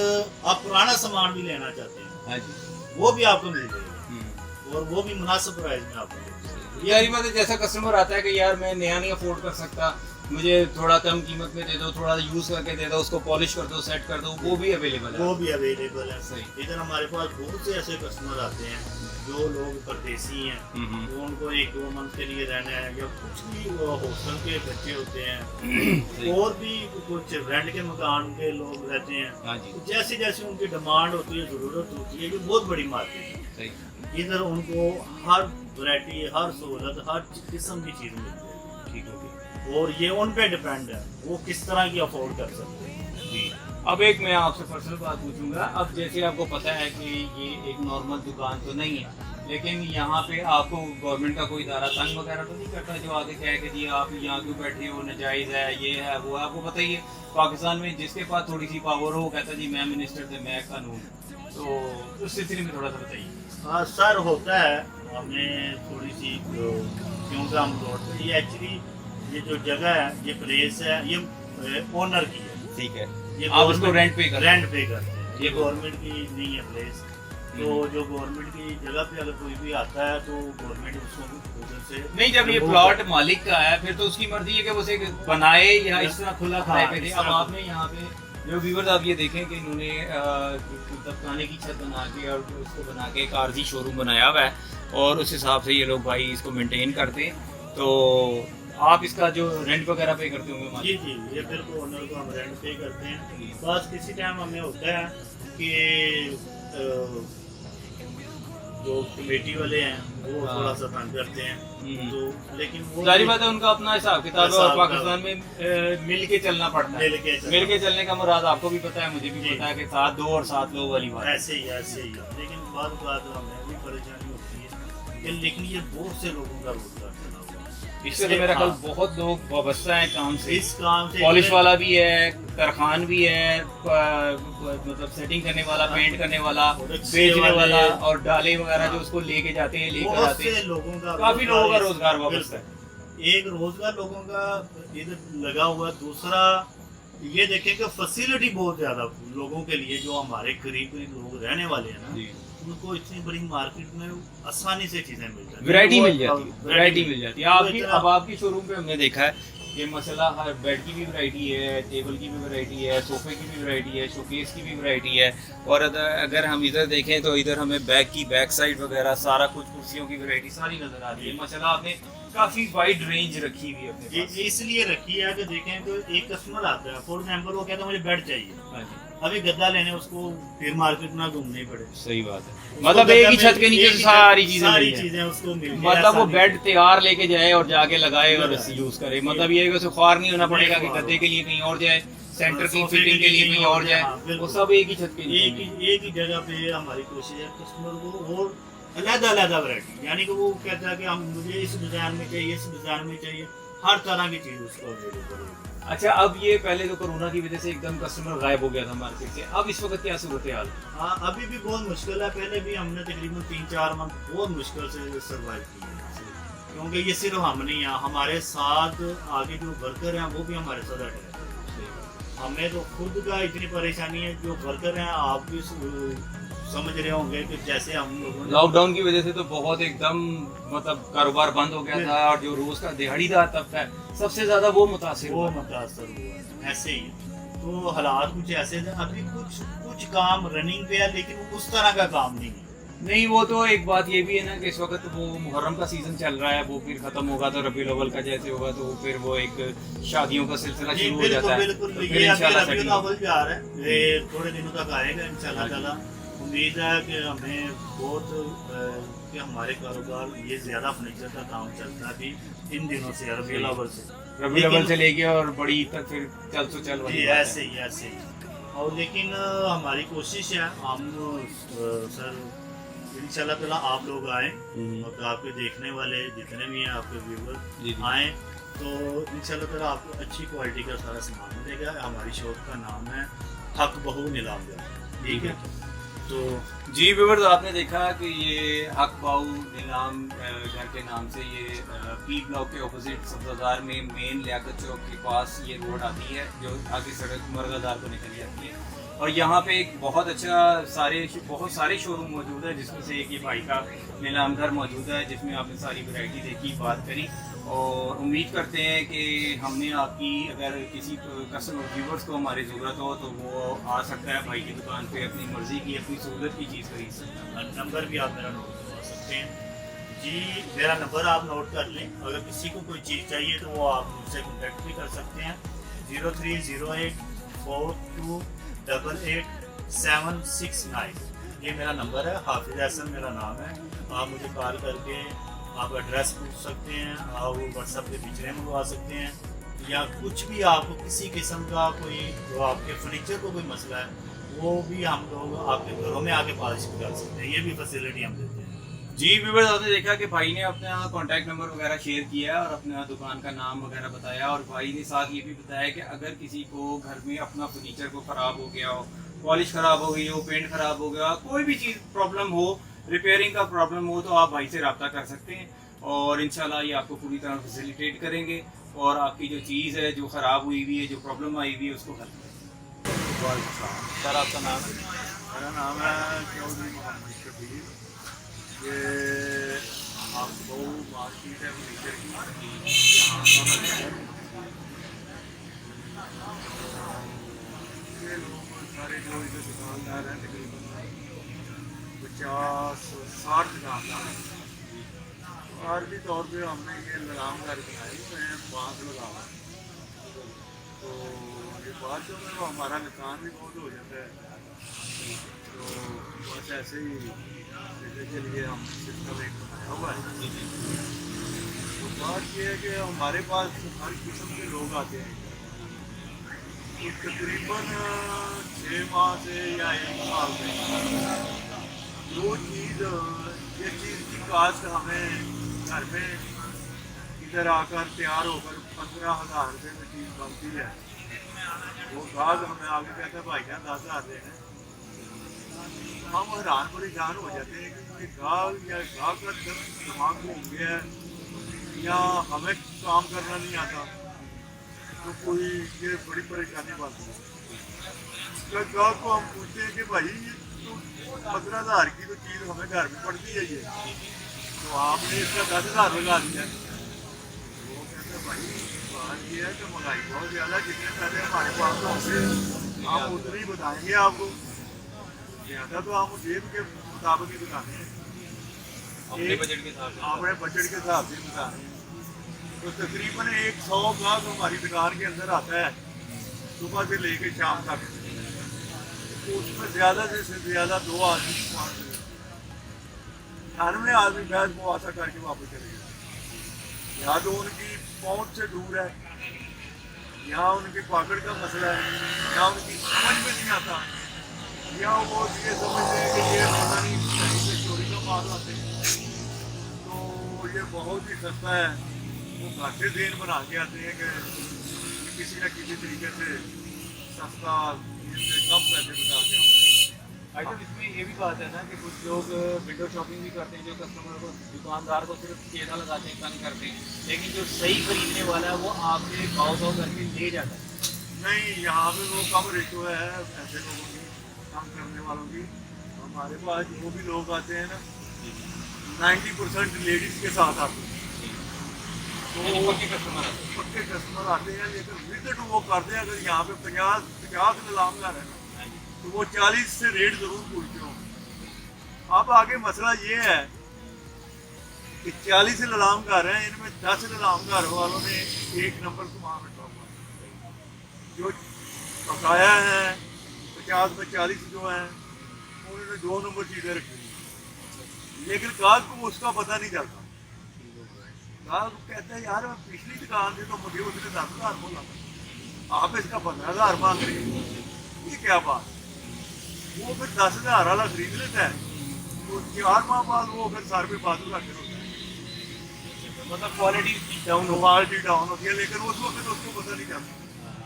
आप पुराना सामान भी लेना चाहते हैं हाँ जी। वो भी आपको मिल जाएगा, और वो भी मुनासिब प्राइस में आपको मिल जाएगा। ये बात है, जैसा कस्टमर आता है कि यार मैं नया नहीं अफोर्ड कर सकता, मुझे थोड़ा कम कीमत में दे दो, थोड़ा यूज़ करके दे दो, उसको पॉलिश कर दो, सेट कर दो, वो भी अवेलेबल है। वो भी अवेलेबल है। सही। इधर हमारे पास बहुत से ऐसे कस्टमर आते हैं जो लोग परदेसी हैं, तो उनको 1-2 मंथ के लिए रहना है, या कुछ भी वो हॉस्टल के बच्चे होते हैं, और भी कुछ रेंट के मकान के लोग रहते हैं। हाँ जी। जैसे जैसे उनकी डिमांड होती है, ज़रूरत होती है, कि बहुत बड़ी मार्केट है। सही। इधर उनको हर वैरायटी, हर सहूलत, हर किस्म की चीज़ मिलती है। ठीक होगी। और ये उन पे डिपेंड है वो किस तरह की अफोर्ड कर सकते हैं। जी। अब एक मैं आपसे पर्सनल बात पूछूंगा। अब जैसे आपको पता है कि ये एक नॉर्मल दुकान तो नहीं है, लेकिन यहाँ पे आपको गवर्नमेंट का कोई इदारा तंग वगैरह तो नहीं करता जो आगे कहे कि जी आप यहाँ क्यों बैठे हो, नाजायज़ है, ये है वो है। आपको पता ही है पाकिस्तान में जिसके पास थोड़ी सी पावर हो वो कहता है जी मैं मिनिस्टर थे, मैं कानून। तो उस सिलसिले में थोड़ा सा बताइए। हाँ सर, होता है हमें थोड़ी सी क्योंकि हम लौटते, ये एक्चुअली ये जो जगह है, ये प्लेस है, ये ओनर की है। ठीक है। ये आप इसको रेंट पे करते हैं। ये गवर्नमेंट की नहीं है प्लेस। तो जो गवर्नमेंट की जगह पे अगर कोई भी आता है तो गवर्नमेंट उसको उधर से नहीं, जब ये प्लॉट मालिक का है फिर तो उसकी मर्जी है कि वो उसे बनाए या इस तरह खुला खाए पे दे। अब आपने यहाँ पे जो व्यूअर्स आप ये देखें कि इन्होंने दफखाने की छत बना के और उसको बना के एक आरजी शोरूम बनाया हुआ है, और उस हिसाब से ये लोग भाई इसको मेंटेन करते हैं। तो आप इसका जो रेंट वगैरह पे करते होंगे? जी जी, ये बिल्कुल ओनर को हम रेंट पे करते हैं। बस किसी टाइम हमें होता है कि जो कमेटी वाले हैं वो हाँ। थोड़ा सा तंग करते हैं, तो लेकिन वो जाहिर बात है उनका अपना हिसाब किताब है और हिसाब पाकिस्तान में मिल के चलना पड़ता है। मिल के चलने का मुराद आपको भी पता है, मुझे भी जी। पता है कि 7 2 और 7 लोग वाली बात है। ऐसे ही है। लेकिन बाद बात हमें भी परेशानी होती है कि लेकिन ये बहुत से लोगों का रोजगार चला हुआ है। इससे तो मेरा ख्याल हाँ, बहुत लोग वाबस्ता है काम से। इस काम से पॉलिश वाला भी है, तरखान भी है, मतलब सेटिंग करने वाला, पेंट करने वाला, और बेचने वाले- वाला और डाले वगैरह जो हाँ। उसको लेके जाते हैं, लेकर बहुत आते से हैं, लोगों का काफी लोगों का इस- रोजगार वाबस्ता है। बिल्कुल। एक रोजगार लोगों का इधर लगा हुआ, दूसरा ये देखें कि फैसिलिटी बहुत ज्यादा लोगों के लिए, जो हमारे करीब लोग रहने वाले हैं ना, उनको इतनी बड़ी मार्केट में आसानी से चीजें मिल जाती हैं, वैरायटी वो- मिल जाती है, वैरायटी मिल जाती है। वो आपकी इतना- अब आपकी शोरूम पे हमने देखा है कि मसला हर बेड की भी वैरायटी है, टेबल की भी वैरायटी है, सोफे की भी वैरायटी है, शोकेस की भी वैरायटी है। और अगर हम इधर देखें तो इधर हमें बैक साइड वगैरह सारा कुछ, कुर्सियों की वैरायटी सारी नजर आ रही है। माशाल्लाह आपने काफी वाइड रेंज रखी हुई है अपने पास। इसलिए रखी है कि देखें तो एक कस्टमर आता है, फॉर एग्जाम्पल वो कहता है मुझे बेड चाहिए, हाँ जी, अभी गद्दा लेने उसको फिर मार्केट में घूमनी पड़े, सही बात है। उसको मतलब एक ही गद्दा छत के मिल- नीचे एक ही सारी छत- चीजें सारी मिल जाएं। चीजें उसको मिल जाए, मतलब वो आसानी बेड से। तैयार लेके जाए और जाके लगाए और लगाए। यूज करे। मतलब ये है कि उसे ख्वार नहीं होना पड़ेगा कि ख्वार गद्दे के लिए कहीं और जाए, सेंटर की सोफे फिटिंग के लिए कहीं और जाए, हाँ, बिल्कुल। वो सब एक ही छत के एक नीचे। एक ही जगह पे हमारी कोशिश है कस्टमर को और अलग वैरायटी, यानी कि वो कहता है कि हम मुझे इस डिजाइन में चाहिए, इस डिजाइन में चाहिए, हर तरह की चीज उसको अवेलेबल होगी। अच्छा, अब ये पहले तो कोरोना की वजह से एकदम कस्टमर गायब हो गया था मार्केट से, अब इस वक्त क्या सूरत हाल है? हाँ, अभी भी बहुत मुश्किल है। पहले भी हमने तकरीबन 3-4 मंथ बहुत मुश्किल से सर्वाइव किया है, क्योंकि ये सिर्फ हम नहीं हैं, हमारे साथ आगे जो वर्कर हैं वो भी हमारे साथ अटैच है। हमें तो खुद का इतनी परेशानी है, जो वर्कर हैं आप भी समझ रहे होंगे कि जैसे हम लोगों ने लॉकडाउन की वजह से तो बहुत एकदम मतलब कारोबार बंद हो गया था और जो रोज का दिहाड़ीदार तबका है सबसे ज्यादा वो मुतासिर वो हुआ। मुतासर हुआ है। ऐसे ही तो हालात कुछ ऐसे थे। अभी कुछ काम रनिंग पे है, लेकिन उस तरह का काम नहीं है। नहीं, वो तो एक बात ये भी है ना कि इस वक्त वो मुहर्रम का सीजन चल रहा है, वो फिर खत्म होगा तो रबीउल अव्वल का जैसे होगा तो फिर वो एक शादियों का सिलसिला जी शुरू हो जाता है। बिल्कुल। तो फिर ये अभी इंशाल्लाह रबीउल सेटिंग अव्वल जा रहा है, ये थोड़े दिनों तक आएगा इंशाल्लाह हाँ जी। ताला। उम्मीद है कि हमें बहुत कि हमारे कारोबार ये ज्यादा फर्नीचर का काम चलता है अभी इन दिनों से, रबीउल अव्वल से। रबीउल अव्वल लेकिन- से लेके और बड़ी ईद तक फिर चल तो चल जी वाली बात है। ऐसे ही। और लेकिन हमारी कोशिश है, हम सर इंशाल्लाह ताला आप लोग आए और आपके देखने वाले जितने भी हैं आपके व्यूवर जी, जी। आए तो इंशाल्लाह ताला आपको अच्छी क्वालिटी का सारा सामान मिलेगा। हमारी शॉप का नाम है हक बहू नीलाम, ठीक है। तो जी व्यूअर्स, आपने देखा कि ये हक बाऊ नीलाम घर के नाम से ये पी ब्लॉक के ऑपोजिट सब्जादार में मेन लियाकत चौक के पास ये रोड आती है जो आगे सड़क मरगादार को निकल जाती है। और यहाँ पे एक बहुत सारे शोरूम मौजूद है, जिसमें से एक ये भाई का नीलाम घर मौजूद है जिसमें आपने सारी वैरायटी देखी, बात करी। और उम्मीद करते हैं कि हमने आपकी, अगर किसी कस्टमर व्यूवर्स को हमारी ज़रूरत हो तो वो आ सकता है भाई की दुकान पे, अपनी मर्ज़ी की अपनी सहूलत की चीज़ खरीद सकता है। नंबर भी आप मेरा नोट करवा सकते हैं जी, मेरा नंबर आप नोट कर लें। अगर किसी को कोई चीज़ चाहिए तो वो आप मुझसे कॉन्टेक्ट भी कर सकते हैं। 030842888769 ये मेरा नंबर है। हाफिज हसन मेरा नाम है। आप मुझे कॉल करके आप एड्रेस पूछ सकते हैं, आप व्हाट्सएप पे पिक्चरें मंगवा सकते हैं, या कुछ भी आपको किसी किस्म का कोई जो आपके फर्नीचर को कोई मसला है वो भी हम लोग आपके घरों में आके पॉलिश कर सकते हैं। ये भी फैसिलिटी हम देते हैं। जी व्यूअर्स, आपने देखा कि भाई ने अपना कॉन्टैक्ट नंबर वगैरह शेयर किया और अपना दुकान का नाम वगैरह बताया, और भाई ने साथ ये भी बताया कि अगर किसी को घर में अपना फर्नीचर को ख़राब हो गया हो, पॉलिश ख़राब हो गई हो, पेंट ख़राब हो गया, कोई भी चीज़ प्रॉब्लम हो, रिपेयरिंग का प्रॉब्लम हो, तो आप भाई से रब्ता कर सकते हैं और इंशाल्लाह ये आपको पूरी तरह फैसिलिटेट करेंगे और आपकी जो चीज़ है जो ख़राब हुई हुई है, जो प्रॉब्लम आई हुई है, उसको हल करेंगे। सर आपका नाम है? मेरा नाम है चौधरी मोहम्मद शबीर। ये आपको मार्केट है फर्नीचर की, यहाँ का है। ये लोग सारे जो इधर दुकानदार हैं तकरीबन 50-60 दुकानदार हैं। आरबी तौर पे हमने ये लगाम घर बनाए हुए हैं, बांस लगा हुआ है। तो ये बारिशों में वो हमारा नुकसान भी बहुत हो जाता है। तो बस ऐसे ही के लिए हम सिस्टम एक बनाया हुआ है। तो बात ये है कि हमारे पास हर किस्म के लोग आते हैं, तो तकरीबन 6 माह से या 1 साल में जो चीज़ ये चीज़ की कास्ट हमें घर में इधर आकर तैयार होकर 15,000 रुपये में चीज़ बनती है, वो गाहक हमें आगे कहता है भाई जान 10,000 देना। हम हैरान परेशान हो जाते हैं कि गाहक या गाहक का दिमाग घूम गया है या हमें काम करना नहीं आता, तो कोई ये बड़ी परेशानी बनती है। तो गाहक को हम पूछते हैं कि भाई तो 15,000 की तो चीज़ हमें घर में पड़ती है ये, तो आपने इसका 10,000 लगा दिया। वो कहते हैं भाई बात ये है कि महंगाई बहुत ज़्यादा, जितने पैसे हमारे पास होंगे हम उतने ही बताएंगे आपको, ज़्यादा तो हम जेब के मुताबिक ही बताते हैं, अपने बजट के हिसाब से। अपने बजट के हिसाब से बताते हैं। तो तकरीबन 100 गाहक हमारी दुकान के अंदर आता है सुबह से लेके शाम तक, तो उसमें ज़्यादा से ज़्यादा 2 आदमी 98 आदमी बैठ को आशा करके वापस चले गए। या तो उनकी पहुंच से दूर है, या उनकी पकड़ का मसला है, या उनकी समझ में नहीं आता, या वो ये समझते हैं कि ये पता नहीं कहीं से चोरी का माल लाते हैं, तो ये बहुत ही सस्ता है, वो घाटे देन बना के आते हैं कि किसी न किसी तरीके से सस्ता इससे कम पैसे बचा के आते आइटम इसमें ये भी बात है ना कि कुछ लोग विंडो शॉपिंग भी करते हैं, जो कस्टमर को दुकानदार को सिर्फ चेहरा लगाते हैं, तंग करते हैं, लेकिन जो सही खरीदने वाला है वो आपसे भाव करके ले जाता है। नहीं, यहाँ पे वो कम रेशो है ऐसे लोगों की, काम करने वालों की। हमारे पास जो भी लोग आते हैं ना 90% लेडीज के साथ आते हैं, तो पक्के कस्टमर आते हैं, लेकिन विजिट वो करते हैं। अगर यहाँ पे 50 नीलाम घर है ना, तो वो 40 से रेट जरूर पूछते हो। अब आगे मसला ये है कि 40 नीलाम घर हैं, इनमें 10 नीलाम घर वालों ने 1 नंबर सामान रखा हुआ है, जो बकाया है 50 में 40 जो है उन्होंने 2 नंबर चीज़ें रखी हुई, लेकिन ग्राहक को उसका पता नहीं चलता। ग्राहक कहते हैं यार पिछली दुकान से तो मुझे उसने 10,000 बोला था, आप इसका 15,000 मांग रहे हैं, ये क्या बात। वो फिर 10,000 वाला खरीद लेता है, तो 4 माह बाद वो फिर सर पे बाजू रख होता है, मतलब क्वालिटी डाउन क्वालिटी डाउन होती है, लेकिन उस वक्त उसको पता नहीं चलता।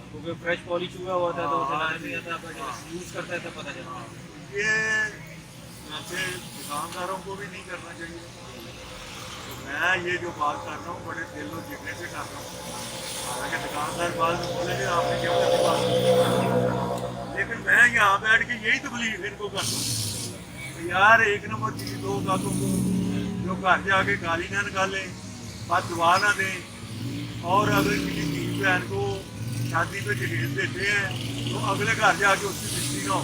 क्योंकि फ्रेश पॉलिश हुआ होता है तो उसे नजर नहीं आता, पर जब यूज़ करता है तब पता चलता है। ये ऐसे दुकानदारों को भी नहीं करना चाहिए। तो मैं ये जो बात कर रहा हूँ बड़े दिल और जिगरे से कर रहा हूँ, हालांकि दुकानदार बाद में बोलेंगे आपने क्यों करती बात, लेकिन मैं यहाँ बैठ के यही तकलीफ इनको करता हूँ। तो यार 1 नंबर चीज़ दो गातों को, जो घर जाके गाली ना निकालें, बात दुआ ना दें, और अगर किसी चीज़ बहन को शादी पे जहेज देते हैं तो अगले घर जाके उसकी बिजली ना हो,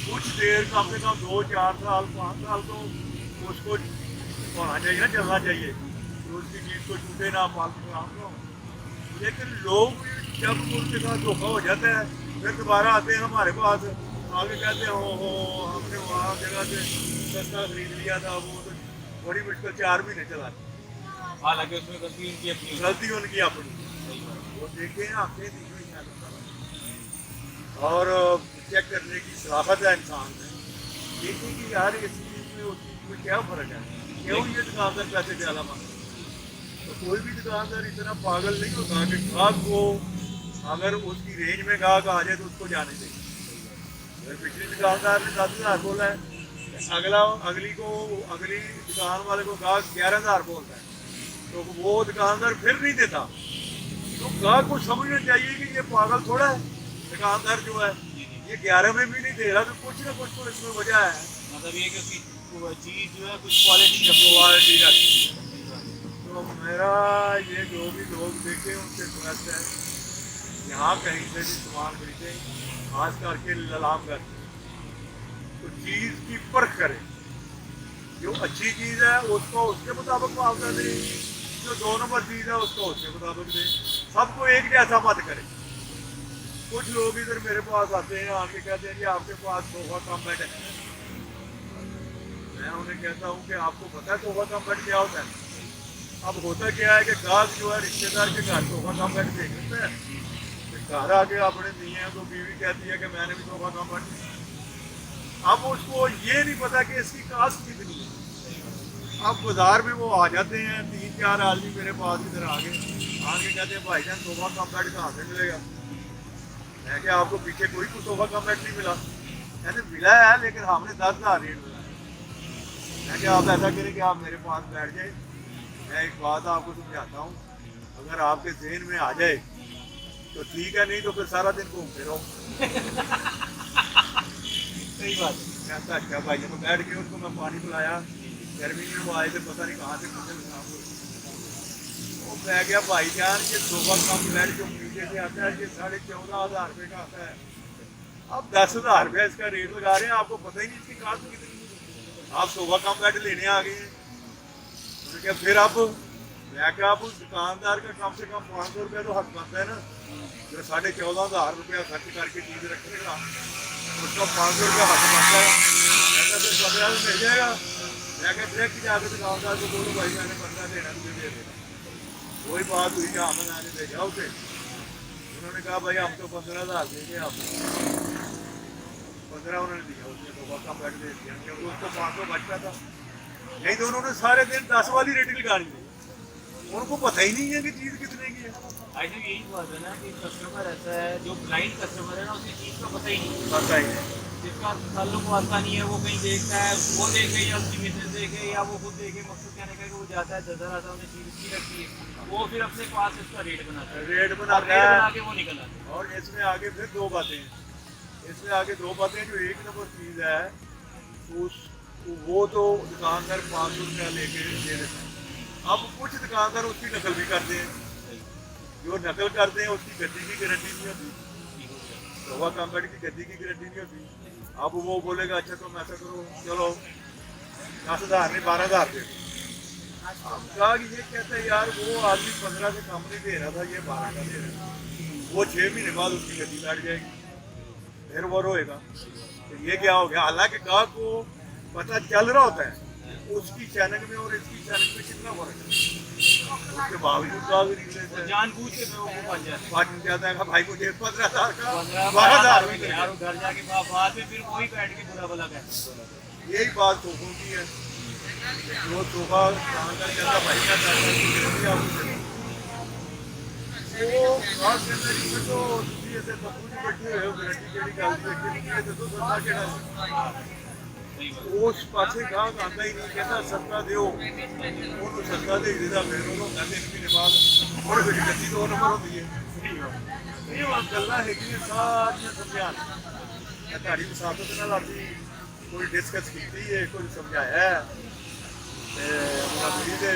कुछ देर कम से कम 2, 4 साल 5 साल तो उसको होना चाहिए ना, चलना चाहिए, तो उसकी चीज़ को छूटे ना, फालतू काम ना हो। लेकिन लोग जब उनके साथ धोखा हो जाता है फिर दोबारा आते हैं हमारे पास, आगे कहते हैं हो हमने वहाँ जगह से सस्ता खरीद लिया था, वो तो बड़ी मुश्किल 4 महीने चला, हालांकि उसमें गलती उनकी अपनी गलती उनकी अपनी, वो देखें आपने और चेक करने की सलाहत है इंसान में, देखिए कि यार इस चीज़ में उस चीज़ में क्या फ़र्क है, क्यों ये दुकानदार पैसे ज़्यादा मांगते हैं। तो कोई भी दुकानदार इतना पागल नहीं होता कि ग्राहक को अगर उसकी रेंज में गाहक आ जाए तो उसको जाने दें। अगर पिछले दुकानदार ने 10,000 बोला है, अगली दुकान वाले को गाहक 11,000 बोलता है, तो वो दुकानदार फिर नहीं देता। तो गाहक को समझना चाहिए कि ये पागल थोड़ा है, दुकानदार जो है ये 11 में भी नहीं दे रहा, तो कुछ ना कुछ तो इसमें वजह है। मतलब ये कि उसकी चीज़ जो है कुछ क्वालिटी क्वालिटी रखती। तो मेरा ये जो भी लोग देखे उनसे रिक्वेस्ट है, यहाँ कहीं से भी सामान खरीदें, खास करके ललाम कर, तो चीज़ की परख करें, जो अच्छी चीज़ है उसको उसके मुताबिक मुआवजा दें, जो 2 नंबर चीज़ है उसको उसके मुताबिक दें, सबको एक जैसा मत करें। कुछ लोग इधर मेरे पास आते हैं, आके कहते हैं कि आपके पास सोफा कम बेड है, मैं उन्हें कहता हूँ कि आपको पता है सोफा कम बेड क्या होता है? अब होता क्या है कि गाहक जो है रिश्तेदार के घर सोफा कम बेड देख लेते हैं, घर आके अपने दिए हैं तो बीवी कहती है कि मैंने भी सोफा कम बेड दिया। अब उसको ये नहीं पता कि इसकी कास्ट कितनी है। अब बाजार में वो आ जाते हैं, 3-4 आदमी मेरे पास इधर आके कहते हैं भाईजान सोफा कम बेड कहाँ से मिलेगा? मैं क्या आपको पीछे कोई सोफा कम बेड नहीं मिला? कहते मिला है लेकिन हमने 10,000 रेट मिला। मैं क्या आप ऐसा करें कि आप मेरे पास बैठ जाए, मैं एक बात आपको समझाता हूँ, अगर आपके ज़हन में आ जाए तो ठीक है, नहीं तो फिर सारा दिन घूमते रहो। सही बात। कहता अच्छा भाई जब बैठ के उसको मैं पानी पिलाया, गर्मी में वो आए थे पता नहीं कहाँ से वो मैं गया भाईजान ये सोफा कम बेड जो पीछे से आता है ये 14,500 रुपये का आता है। अब 10,000 रुपया इसका रेट लगा रहे हैं, आपको पता ही नहीं इसकी कास्ट कितनी। आप सोफा कम बेड लेने आ गए हैं तो क्या फिर आप मैं क्या आप उस दुकानदार का कम से कम 500 रुपया तो हक बनता है ना, जो 14,500 रुपया खर्च करके चीज़ रखेगा उसका 500 रुपया हक बनता है। मैं फिर 15 में मिल जाएगा। मैं क्या डायरेक्ट जाकर दुकानदार को बोलूँ भाई मैंने 15 देना मुझे दे देना। वही बात हुई कि हमें मैंने भेजा उसे, उन्होंने कहा भाई हम तो 15,000 देंगे आप 15 उन्होंने दिया, उसने सोफा कम बेड दे दिया क्योंकि उसको 500 बचता था। नहीं तो उन्होंने सारे दिन 10 वाली रेटिंग लगानी थी, उनको पता ही नहीं है कि चीज़ कितने की है। आई थिंक यही बात है ना कि कस्टमर ऐसा है जो ब्लाइंड कस्टमर है ना, उसे चीज़ का पता ही नहीं, पता ही नहीं। जिसका ताल्लुक वास्ता नहीं है वो कहीं देखता है, वो देखे या उसकी मिसेज देखे या वो खुद देखे, मकसद कहने का कि वो जाता है 10,000 आता है उन्हें चीज़ इसकी रखती है, वो फिर अपने पास इसका रेट बनाता है, रेट बनाता रेट बना है। के वो निकल आते हैं। और इसमें आगे फिर दो बातें हैं, इसमें आगे दो बातें जो एक नंबर चीज़ है उस वो तो दुकानदार 500 रुपया लेके दे देते हैं। अब कुछ दुकानदार उसकी नकल भी करते हैं, जो नकल करते हैं उसकी गद्दी की गारंटी नहीं होती, सोफा कम बेड की गद्दी की गारंटी नहीं होती। अब वो बोलेगा अच्छा तुम ऐसा करो चलो 10,000 नहीं 12,000 दे। हम कहा कि ये कहता है यार वो आदमी 15 से कम नहीं दे रहा था, ये 12 का दे रहा था, वो 6 महीने बाद उसकी गद्दी बैठ जाएगी, फिर वो रोएगा। तो ये क्या हो गया? हालांकि गाहक को पता चल रहा होता है उसकी चैनल में और इसकी चैनल में कितना फर्क है, उसके बावजूद गाहक नहीं लेते हैं। जानबूझ के वो बन जाता है, बच जाता है भाई मुझे 15,000 का 12,000 में दे। यार घर जाके बाद में फिर वही बैठ के बुरा भला कहता है। यही बात सोफों की है, जो सोफा दुकानदार कहता भाई क्या करता है वो खास कहता है कि तो ये से सब कुछ बैठे हुए हो गारंटी केड़ी गल दी है कि तो सस्ता केड़ा उस पासे गाहक आंदा ही नहीं, कहता सस्ता दिओ ਉਹਨੂੰ सस्ता दे देता, फिर ਉਹਨੂੰ कहते 3 महीने बाद और फिर गद्दी 2 नंबर होती है। ਇਹ ਗੱਲਾਂ ਹੈਗੀਆਂ ਸਾਰੀਆਂ ਸਮਝਾਣ ਤੁਹਾਡੀ ਮੁਸਾਫਤ ਨਾਲ ਅਸੀਂ ਕੋਈ ਡਿਸਕਸ ਕੀਤੀ ਹੈ, ਕੋਈ ਸਮਝਾਇਆ ਹੈ ਤੇ ਉਹਨਾਂ ਦੀ ਦੇ